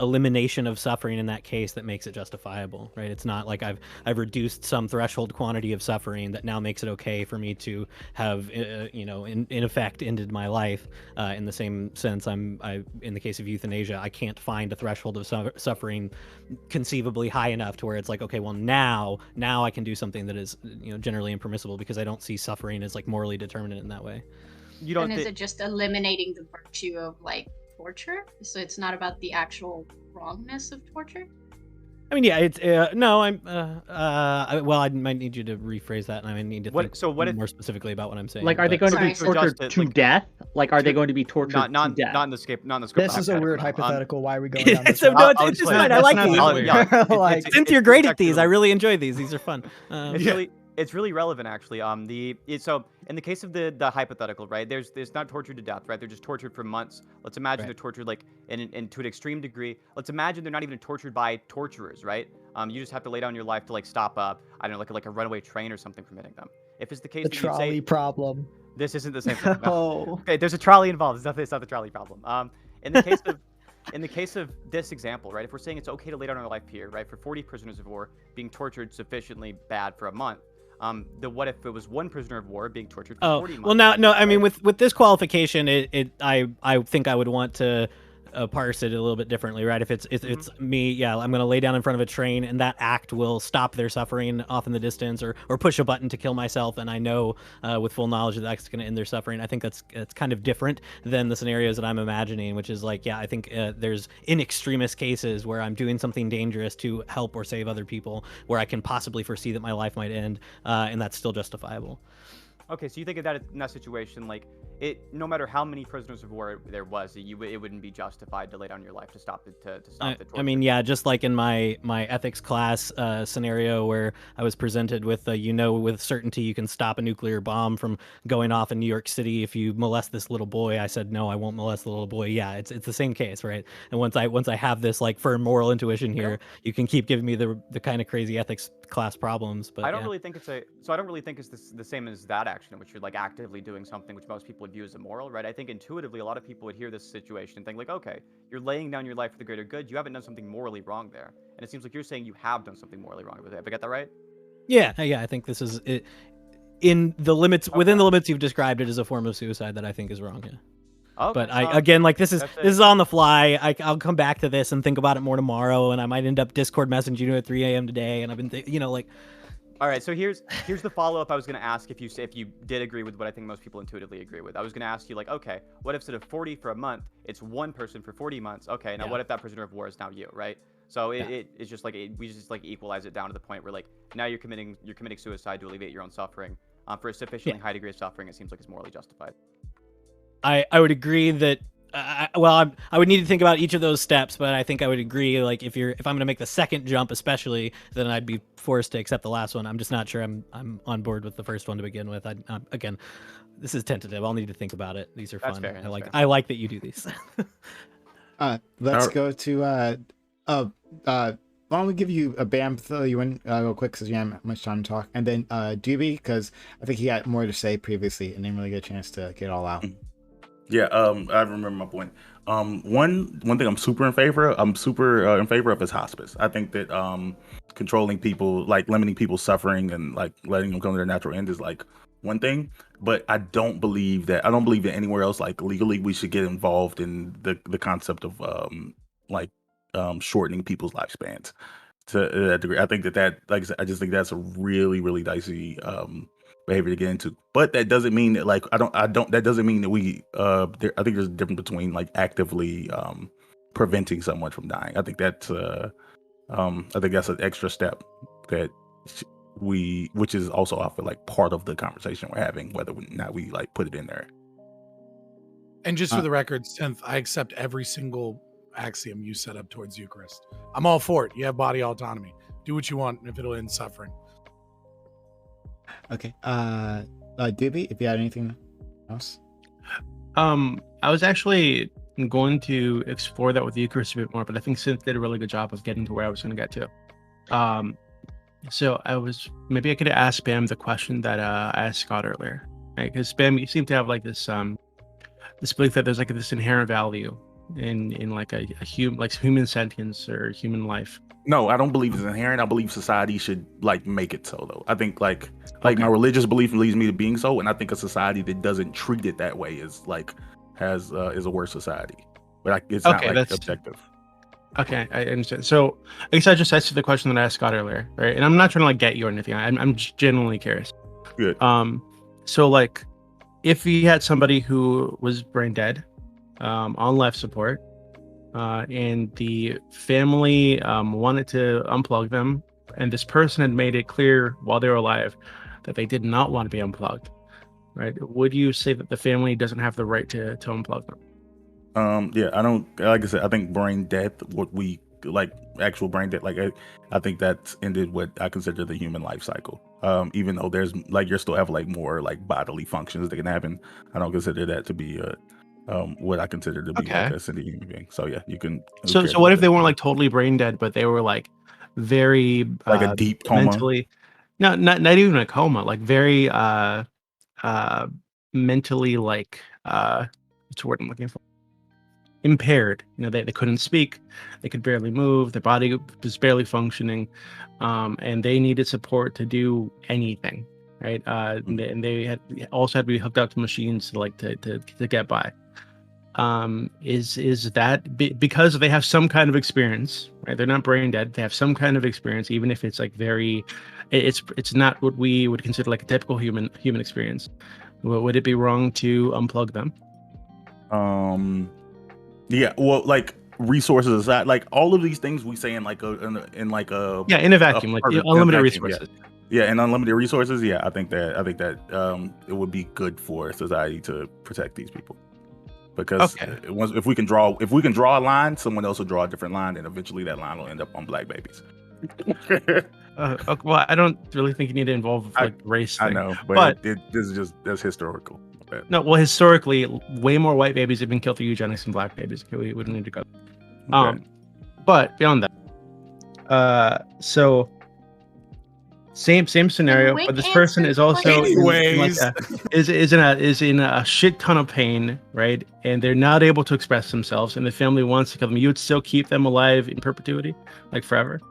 elimination of suffering in that case that makes it justifiable, right? It's not like I've reduced some threshold quantity of suffering that now makes it okay for me to have, in effect ended my life. In the same sense, in the case of euthanasia, I can't find a threshold of suffering conceivably high enough to where it's like, okay, well now I can do something that is generally impermissible, because I don't see suffering as like morally determinate in that way. And is it just eliminating the virtue of like torture? So it's not about the actual wrongness of torture? I mean, yeah, it's no. I might need you to rephrase that, and I need to think more specifically about what I'm saying. Like, are they going to be tortured to death? Like, are they going to be tortured to death? Not in the script. This is a weird hypothetical. Why are we going down this road? No, it's just fine. I like these. Since you're great at these, I really enjoy these. These are fun. It's really relevant, actually. So in the case of the hypothetical, right? There's not tortured to death, right? They're just tortured for months. Let's imagine they're tortured like and to an extreme degree. Let's imagine they're not even tortured by torturers, right? You just have to lay down your life to like stop I don't know, like a runaway train or something from hitting them. If it's the case, the trolley problem. This isn't the same thing. No. Okay, there's a trolley involved. It's not the trolley problem. In the case of this example, right? If we're saying it's okay to lay down our life here, right? For 40 prisoners of war being tortured sufficiently bad for a month. What if it was one prisoner of war being tortured for 40 months? Well, no. I mean, with this qualification, I think I would want to parse it a little bit differently, right? If it's me, yeah, I'm gonna lay down in front of a train, and that act will stop their suffering off in the distance, or push a button to kill myself, and I know with full knowledge that that's gonna end their suffering. I think it's kind of different than the scenarios that I'm imagining, which is like, yeah, I think there's in extremist cases where I'm doing something dangerous to help or save other people, where I can possibly foresee that my life might end, and that's still justifiable. Okay, so you think of that in that situation, like no matter how many prisoners of war there was, it wouldn't be justified to lay down your life to stop the torture. I mean, yeah, just like in my ethics class scenario where I was presented with, with certainty you can stop a nuclear bomb from going off in New York City if you molest this little boy. I said, no, I won't molest the little boy. Yeah, it's the same case, right? And once I have this like firm moral intuition here, you can keep giving me the kind of crazy ethics class problems. But I don't really think it's the same as that action in which you're like actively doing something which most people would view as immoral, right? I think intuitively a lot of people would hear this situation and think like, okay, you're laying down your life for the greater good. You haven't done something morally wrong there, and it seems like you're saying you have done something morally wrong with it. Have I got that right? Yeah. I think this is it, in the limits within the limits you've described. It is a form of suicide that I think is wrong. Yeah. Okay, but this is on the fly. I'll come back to this and think about it more tomorrow, and I might end up Discord messaging you at 3 a.m. today, and I've been All right, so here's the follow-up I was going to ask if you did agree with what I think most people intuitively agree with. I was going to ask you, like, okay, what if instead of 40 for a month, it's one person for 40 months? Okay, now what if that prisoner of war is now you, right? So it's just like we just like equalize it down to the point where like now you're committing suicide to alleviate your own suffering. For a sufficiently high degree of suffering, it seems like it's morally justified. I would agree that. I would need to think about each of those steps, but I think I would agree. Like if I'm going to make the second jump, especially, then I'd be forced to accept the last one. I'm just not sure I'm on board with the first one to begin with. Again, this is tentative. I'll need to think about it. These are fun. Fair, I like that you do these. Let's go to why don't we give you a Bam, fill you in real quick because you haven't had much time to talk, and then Doobie, because I think he had more to say previously and didn't really get a chance to get it all out. Yeah, I remember my point. One thing I'm super in favor of is hospice. I think that controlling people, like limiting people's suffering and like letting them come to their natural end is like one thing, but I don't believe that anywhere else, like legally, we should get involved in the concept of shortening people's lifespans to that degree. I think that like I said, I just think that's a really, really dicey behavior to get into. But that doesn't mean that like that doesn't mean that we I think there's a difference between like actively preventing someone from dying. I think that's an extra step that which is also I feel like part of the conversation we're having, whether or not we like put it in there. And just for the record, Synth, I accept every single axiom you set up towards Eucharist. I'm all for it. You have body autonomy. Do what you want if it'll end suffering. Okay. Doobie, if you had anything else? I was actually going to explore that with the Eucharist a bit more, but I think Synth did a really good job of getting to where I was going to get to. So maybe I could ask Bam the question that I asked Scott earlier, right? Because Bam, you seem to have like this belief that there's like this inherent value in like a human sentience or human life. No, I don't believe it's inherent. I believe society should like make it so though. I think like my religious belief leads me to being so, and I think a society that doesn't treat it that way is a worse society. But it's not like objective. Okay, I understand. So I guess I just answered the question that I asked Scott earlier, right? And I'm not trying to like get you or anything. I'm genuinely curious. Good. So like, if you had somebody who was brain dead, on life support, and the family wanted to unplug them, and this person had made it clear while they were alive that they did not want to be unplugged, right? Would you say that the family doesn't have the right to unplug them? Yeah, I don't. Like I said, I think brain death, what we like actual brain death, like I think that's ended what I consider the human life cycle. Even though there's like you still have like more like bodily functions that can happen, I don't consider that to be what I consider to be like a sentient human being. So yeah, you can. So what if they weren't like totally brain dead, but they were like very like a deep coma? Mentally, not even a coma, like very mentally like what's the word I'm looking for? Impaired. You know, they couldn't speak, they could barely move, their body was barely functioning, and they needed support to do anything, right? And they had also had to be hooked up to machines to get by. is that because they have some kind of experience, right? They're not brain dead. They have some kind of experience, even if it's like it's not what we would consider like a typical human experience. Would it be wrong to unplug them? Yeah, well, like resources aside, like all of these things we say in like a in a vacuum, like unlimited resources. Yeah, and unlimited resources. Yeah, I think that it would be good for society to protect these people, because if we can draw a line, someone else will draw a different line, and eventually that line will end up on black babies. Well, I don't really think you need to involve like race thing. I know, but that's historical. No, well, historically, way more white babies have been killed through eugenics than black babies. Okay, we wouldn't need to go. Okay. But beyond that, so same scenario, but this person is also is in a shit ton of pain, right? And they're not able to express themselves, and the family wants to kill them. You would still keep them alive in perpetuity, like forever.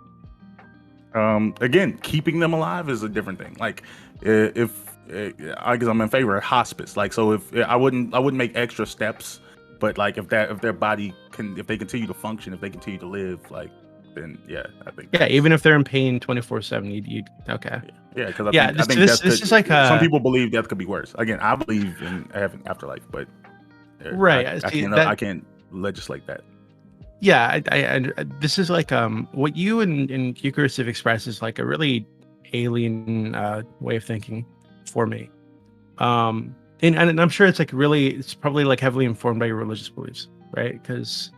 Again, keeping them alive is a different thing. Like if I guess I'm in favor of hospice. Like, so if I wouldn't make extra steps, but like if their body if they continue to function, if they continue to live, like, then yeah, I think even if they're in pain 24/7, you'd okay. Yeah, because I think this is like some people believe death could be worse. Again, I believe in having afterlife, but right, I can't legislate that. Yeah, I this is like what you and Eucharist have expressed is like a really alien way of thinking for me, and I'm sure it's probably like heavily informed by your religious beliefs, right? Because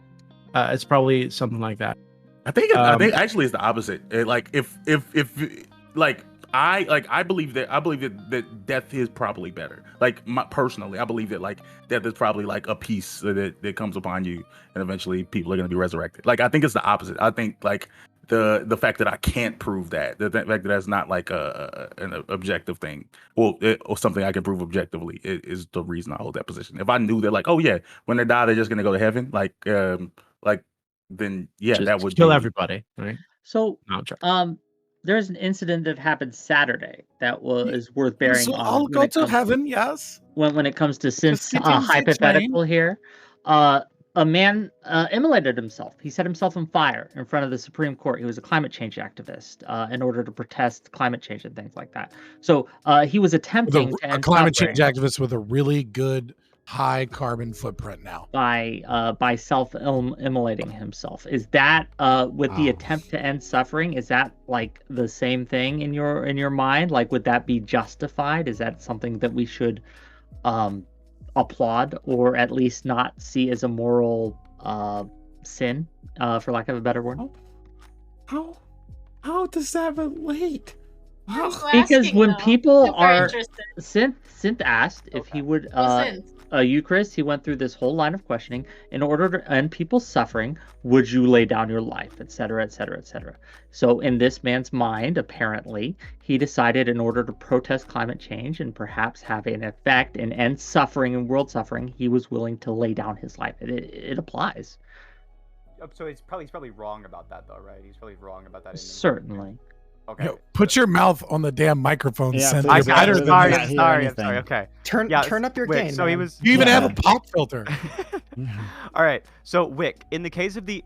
it's probably something like that. I think actually it's the opposite. Like if I believe that death is probably better. Like personally, I believe that like death is probably like a peace that comes upon you, and eventually people are going to be resurrected. Like I think it's the opposite. I think like the fact that I can't prove that, the fact that that's not like an objective thing, or something I can prove objectively, is the reason I hold that position. If I knew that like, oh yeah, when they die they're just going to go to heaven, then yeah, just that would kill everybody, right? So there's an incident that happened Saturday that was worth bearing so on. I'll go to heaven, yes. When it comes to hypothetical here, a man immolated himself. He set himself on fire in front of the Supreme Court. He was a climate change activist in order to protest climate change and things like that. So he was attempting to end a climate change activist with a really good high carbon footprint now by self-immolating himself. Is that with the attempt to end suffering, is that like the same thing in your mind? Like, would that be justified? Is that something that we should applaud, or at least not see as a moral sin, for lack of a better word? How does that relate? Because when people are Synth asked if he would Eucharist, he went through this whole line of questioning. In order to end people's suffering, would you lay down your life, etc., etc., etc.? So in this man's mind, apparently, he decided in order to protest climate change and perhaps have an effect and end suffering and world suffering, he was willing to lay down his life. It applies. So he's probably wrong about that, though, right? He's probably wrong about that. Certainly. Okay. Yo, put your mouth on the damn microphone. Yeah, I'm sorry. Okay. Turn up your game. So man. he was. You even have a pop filter. All right. So Wick, in the case of the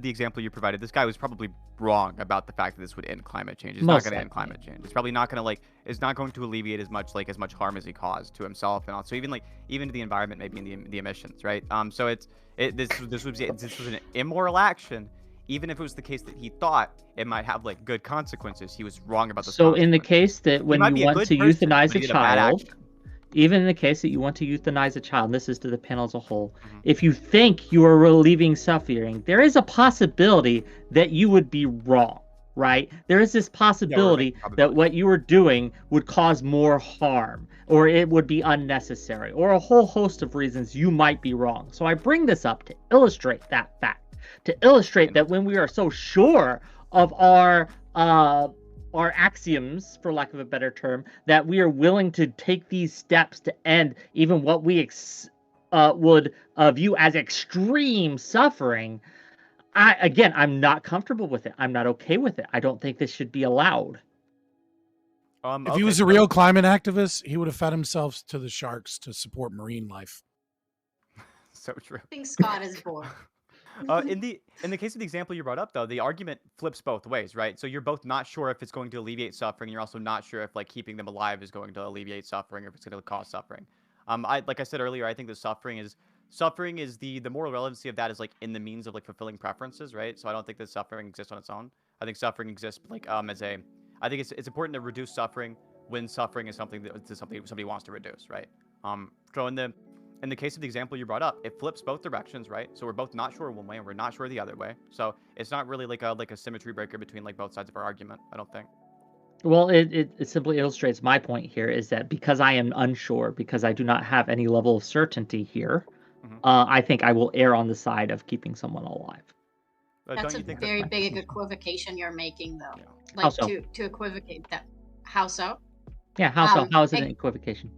example you provided, this guy was probably wrong about the fact that this would end climate change. It's not going to end climate change. It's probably not going to it's not going to alleviate as much harm as he caused to himself, and also even to the environment, maybe in the emissions, right? So this was an immoral action. Even if it was the case that he thought it might have good consequences, he was wrong about the. So in the case that when you want to euthanize a child, even in the case that you want to euthanize a child, and this is to the panel as a whole, if you think you are relieving suffering, there is a possibility that you would be wrong, right? There is this possibility that what you are doing would cause more harm, or it would be unnecessary, or a whole host of reasons you might be wrong. So I bring this up to illustrate that fact. To illustrate that when we are so sure of our axioms, for lack of a better term, that we are willing to take these steps to end even what we would view as extreme suffering, I'm not comfortable with it. I'm not okay with it. I don't think this should be allowed. If he was a real climate activist, he would have fed himself to the sharks to support marine life. So true. I think Scott is bored. In the case of the example you brought up, though, the argument flips both ways, right? So you're both not sure if it's going to alleviate suffering. You're also not sure if like keeping them alive is going to alleviate suffering or if it's going to cause suffering. Like I said earlier, I think the suffering is the moral relevancy of that is like in the means of like fulfilling preferences, right? So I don't think that suffering exists on its own. I think suffering exists like as a. I think it's important to reduce suffering when suffering is something that somebody wants to reduce, right? So in the case of the example you brought up, it flips both directions, right? So we're both not sure one way and we're not sure the other way. So it's not really like a symmetry breaker between like both sides of our argument, I don't think. Well, it simply illustrates my point here is that because I am unsure, because I do not have any level of certainty here, I think I will err on the side of keeping someone alive. That's a very big equivocation you're making, though. Yeah. Like How so? to equivocate that. How so? Yeah, how so? How is it an equivocation?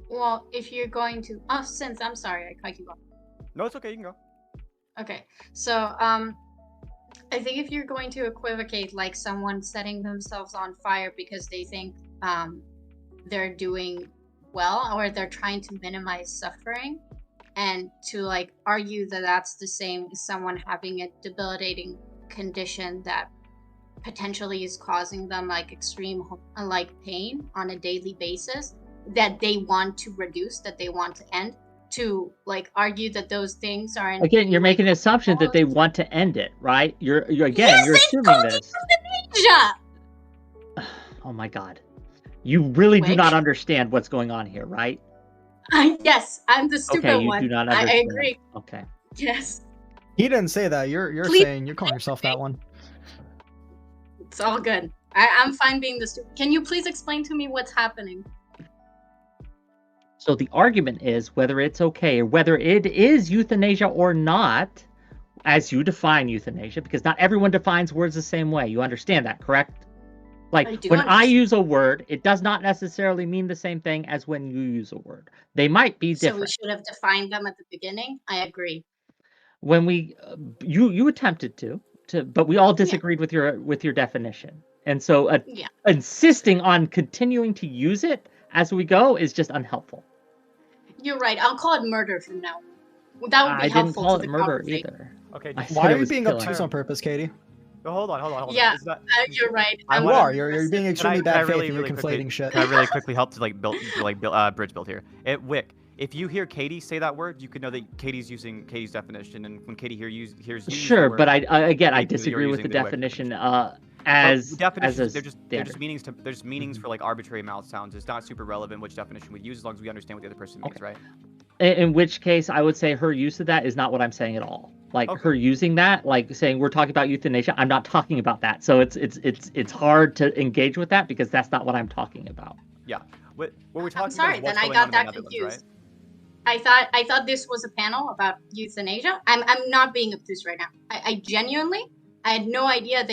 Well, if you're going to... Oh, Since, I'm sorry, I cut you off. No, it's okay, you can go. Okay, so, I think if you're going to equivocate, like someone setting themselves on fire because they think they're doing well or they're trying to minimize suffering, and to like argue that that's the same as someone having a debilitating condition that potentially is causing them like extreme like pain on a daily basis that they want to reduce, that they want to end, to like argue that those things are again, you're making an assumption that they want to end it, right? You're again, you're assuming this. Euthanasia! Oh my god. You really do not understand what's going on here, right? Yes, I'm the stupid you one. do not I understand. agree. Okay. Yes. He didn't say that. You're Please. saying you're calling yourself that one. It's all good. I'm fine being the stupid. Can you please explain to me what's happening? So the argument is whether it's okay or whether it is euthanasia or not, as you define euthanasia, because not everyone defines words the same way. You understand that, correct? Like when I use a word, it does not necessarily mean the same thing as when you use a word. They might be different. So we should have defined them at the beginning. I agree. When we, you attempted to, but we all disagreed with your definition, and so insisting on continuing to use it as we go is just unhelpful. You're right. I'll call it murder from now. That would be helpful. I didn't call it murder either. Okay. Why are you being obtuse on purpose, Katie? Oh, hold on. Yeah, you're right. You're being extremely bad faith and you're conflating shit. Can I really quickly help to like bridge build here? Wick, if you hear Katie say that word, you could know that Katie's using Katie's definition, and when Katie hears you sure, word, but I disagree with the definition. As definitions, they're just meanings there's meanings for like arbitrary mouth sounds. It's not super relevant which definition we use as long as we understand what the other person means, right? In which case, I would say her use of that is not what I'm saying at all. Like her using that, like saying we're talking about euthanasia, I'm not talking about that. So it's hard to engage with that because that's not what I'm talking about. Yeah, what we're talking. I'm sorry, then I got that confused. Right? I thought this was a panel about euthanasia. I'm not being obtuse right now. I genuinely, I had no idea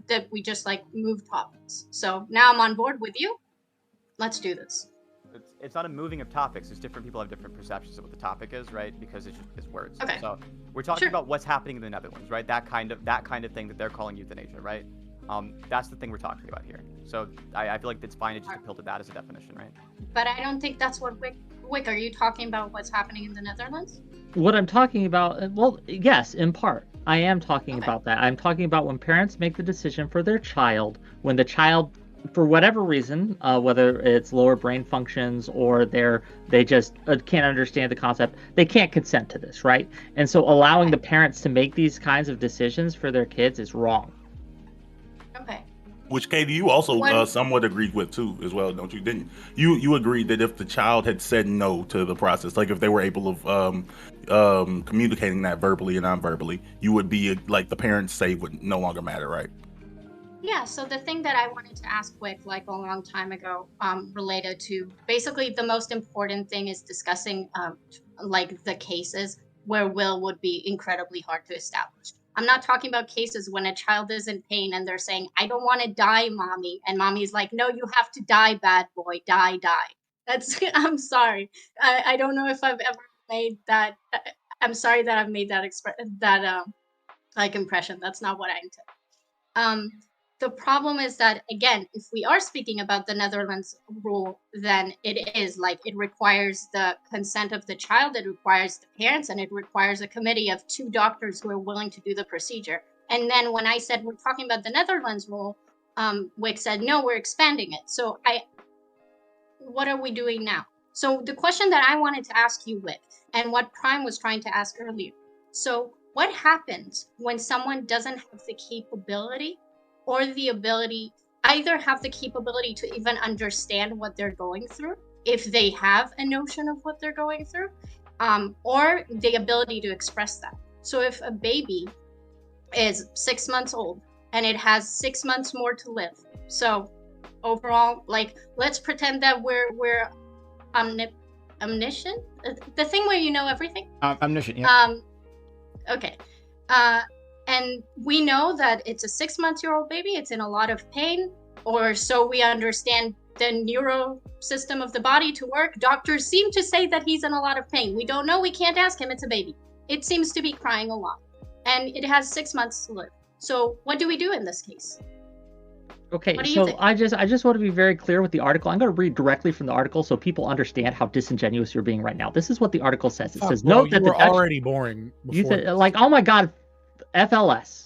that we just like moved topics. So now I'm on board with you. Let's do this. It's not a moving of topics. It's different people have different perceptions of what the topic is, right? Because it's words. Okay. So we're talking about what's happening in the Netherlands, right? That kind of thing that they're calling euthanasia, right? That's the thing we're talking about here. So I feel like it's fine to just appeal to that as a definition, right? But I don't think that's what Wick, are you talking about what's happening in the Netherlands? What I'm talking about, well, yes, in part. I am talking about that. I'm talking about when parents make the decision for their child, when the child, for whatever reason, whether it's lower brain functions or they just can't understand the concept, they can't consent to this, right? And so allowing the parents to make these kinds of decisions for their kids is wrong. Okay. Which, Katie, you also somewhat agreed with too, as well, don't you? Didn't you agreed that if the child had said no to the process, like if they were able of communicating that verbally and non-verbally, you would be like the parents' say would no longer matter, right? Yeah, so the thing that I wanted to ask Wick like a long time ago, related to basically the most important thing is discussing like the cases where will would be incredibly hard to establish. I'm not talking about cases when a child is in pain and they're saying, I don't want to die, mommy. And mommy's like, no, you have to die, bad boy, die. That's, I'm sorry. I don't know if I've ever made that. I'm sorry that I've made that like impression. That's not what I intend. The problem is that, again, if we are speaking about the Netherlands rule, then it is like it requires the consent of the child, it requires the parents, and it requires a committee of 2 doctors who are willing to do the procedure. And then when I said we're talking about the Netherlands rule, Wick said, no, we're expanding it. So what are we doing now? So the question that I wanted to ask you, Wick, and what Prime was trying to ask earlier. So what happens when someone doesn't have the capability or the ability, either have the capability to even understand what they're going through, if they have a notion of what they're going through, or the ability to express that. So if a baby is 6 months old and it has 6 months more to live, so overall, like, let's pretend that we're omniscient, the thing where you know everything. Omniscient, yeah. Okay. And we know that it's a 6-month-old baby. It's in a lot of pain, or so we understand the neuro system of the body to work. Doctors seem to say that he's in a lot of pain. We don't know. We can't ask him. It's a baby. It seems to be crying a lot, and it has 6 months to live. So what do we do in this case? Okay, so I just want to be very clear with the article. I'm going to read directly from the article so people understand how disingenuous you're being right now. This is what the article says. It says, bro, note that you the were Dutch, already boring before. like, oh my God, FLS.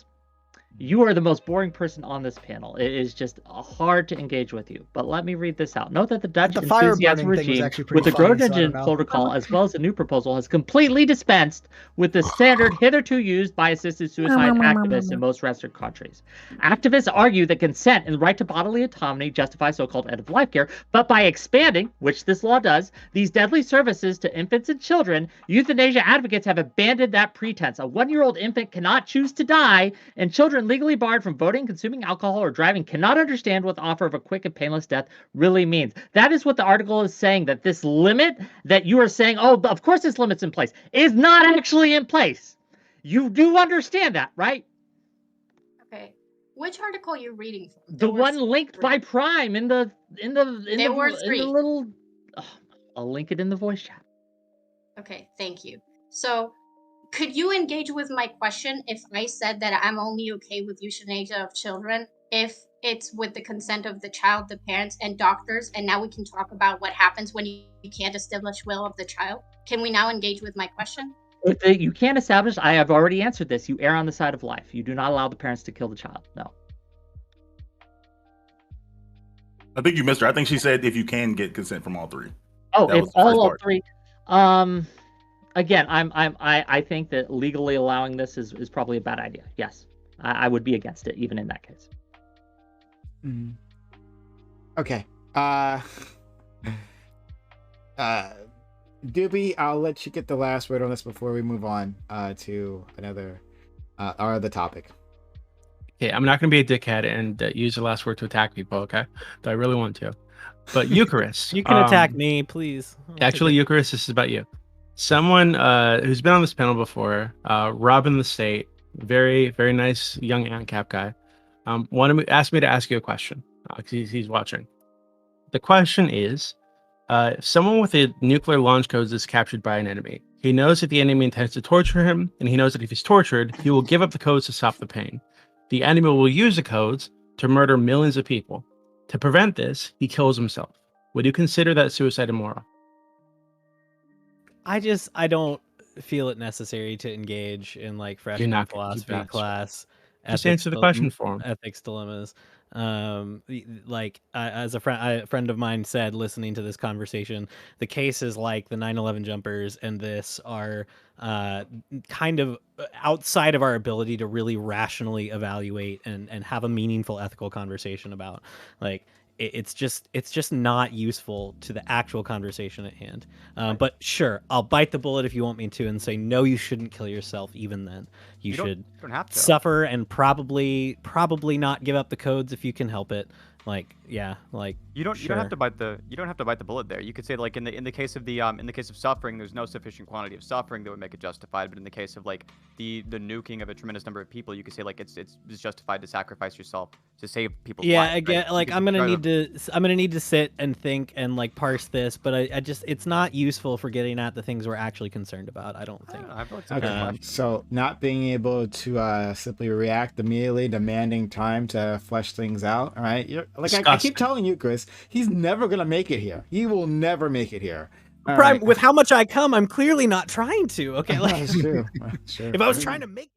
You are the most boring person on this panel. It is just hard to engage with you. But let me read this out. Note that the Dutch enthusiasm regime with the Groningen protocol, as well as the new proposal, has completely dispensed with the standard hitherto used by assisted suicide activists in most Western countries. Activists argue that consent and the right to bodily autonomy justify so-called end-of-life care, but by expanding, which this law does, these deadly services to infants and children, euthanasia advocates have abandoned that pretense. A 1-year-old infant cannot choose to die, and children legally barred from voting, consuming alcohol, or driving cannot understand what the offer of a quick and painless death really means. That is what the article is saying, that this limit that you are saying, oh, of course this limit's in place, is not actually in place. You do understand that, right? Okay. Which article are you reading from? The one linked by Prime in the little... Oh, I'll link it in the voice chat. Okay, thank you. So could you engage with my question if I said that I'm only okay with euthanasia of children if it's with the consent of the child, the parents, and doctors? And now we can talk about what happens when you can't establish will of the child. Can we now engage with my question? You can't establish, I have already answered this. You err on the side of life. You do not allow the parents to kill the child. No. I think you missed her. I think she said if you can get consent from all 3. Oh, if all 3. Again, I think that legally allowing this is probably a bad idea. Yes, I would be against it, even in that case. Mm-hmm. Okay. Doobie, I'll let you get the last word on this before we move on to another our other topic. Okay, I'm not going to be a dickhead and use the last word to attack people, okay? Though I really want to. But Eucharist. You can attack me, please. Actually, Eucharist, this is about you. Someone who's been on this panel before, Robin the State, very, very nice young ANCAP guy, asked me to ask you a question. He's watching. The question is, someone with a nuclear launch codes is captured by an enemy. He knows that the enemy intends to torture him, and he knows that if he's tortured, he will give up the codes to stop the pain. The enemy will use the codes to murder millions of people. To prevent this, he kills himself. Would you consider that suicide immoral? I don't feel it necessary to engage in like freshman philosophy class. Just answer the question for him. Ethics dilemmas. As a friend of mine said, listening to this conversation, the cases like the 9/11 jumpers and this are kind of outside of our ability to really rationally evaluate and have a meaningful ethical conversation about. Like, it's just not useful to the actual conversation at hand. But sure, I'll bite the bullet if you want me to and say, no, you shouldn't kill yourself. Even then, you should don't have to suffer and probably not give up the codes if you can help it. You You don't Sure. have to bite the bullet there. You could say like in the case of suffering, there's no sufficient quantity of suffering that would make it justified. But in the case of like the nuking of a tremendous number of people, you could say like it's justified to sacrifice yourself to save people's Yeah, lives. again, right? like Because I'm gonna rather- need to sit and think and like parse this, but I just it's not useful for getting at the things we're actually concerned about. I don't think. I feel like it's a good Okay, question. so not being able to simply react immediately, demanding time to flesh things out. All right, I keep Disgusting. telling you, Chris, he's never gonna make it here. He will never make it here. All Prime, right. with how much I come, I'm clearly not trying to. Okay, like That's true. That's true. if I was trying to make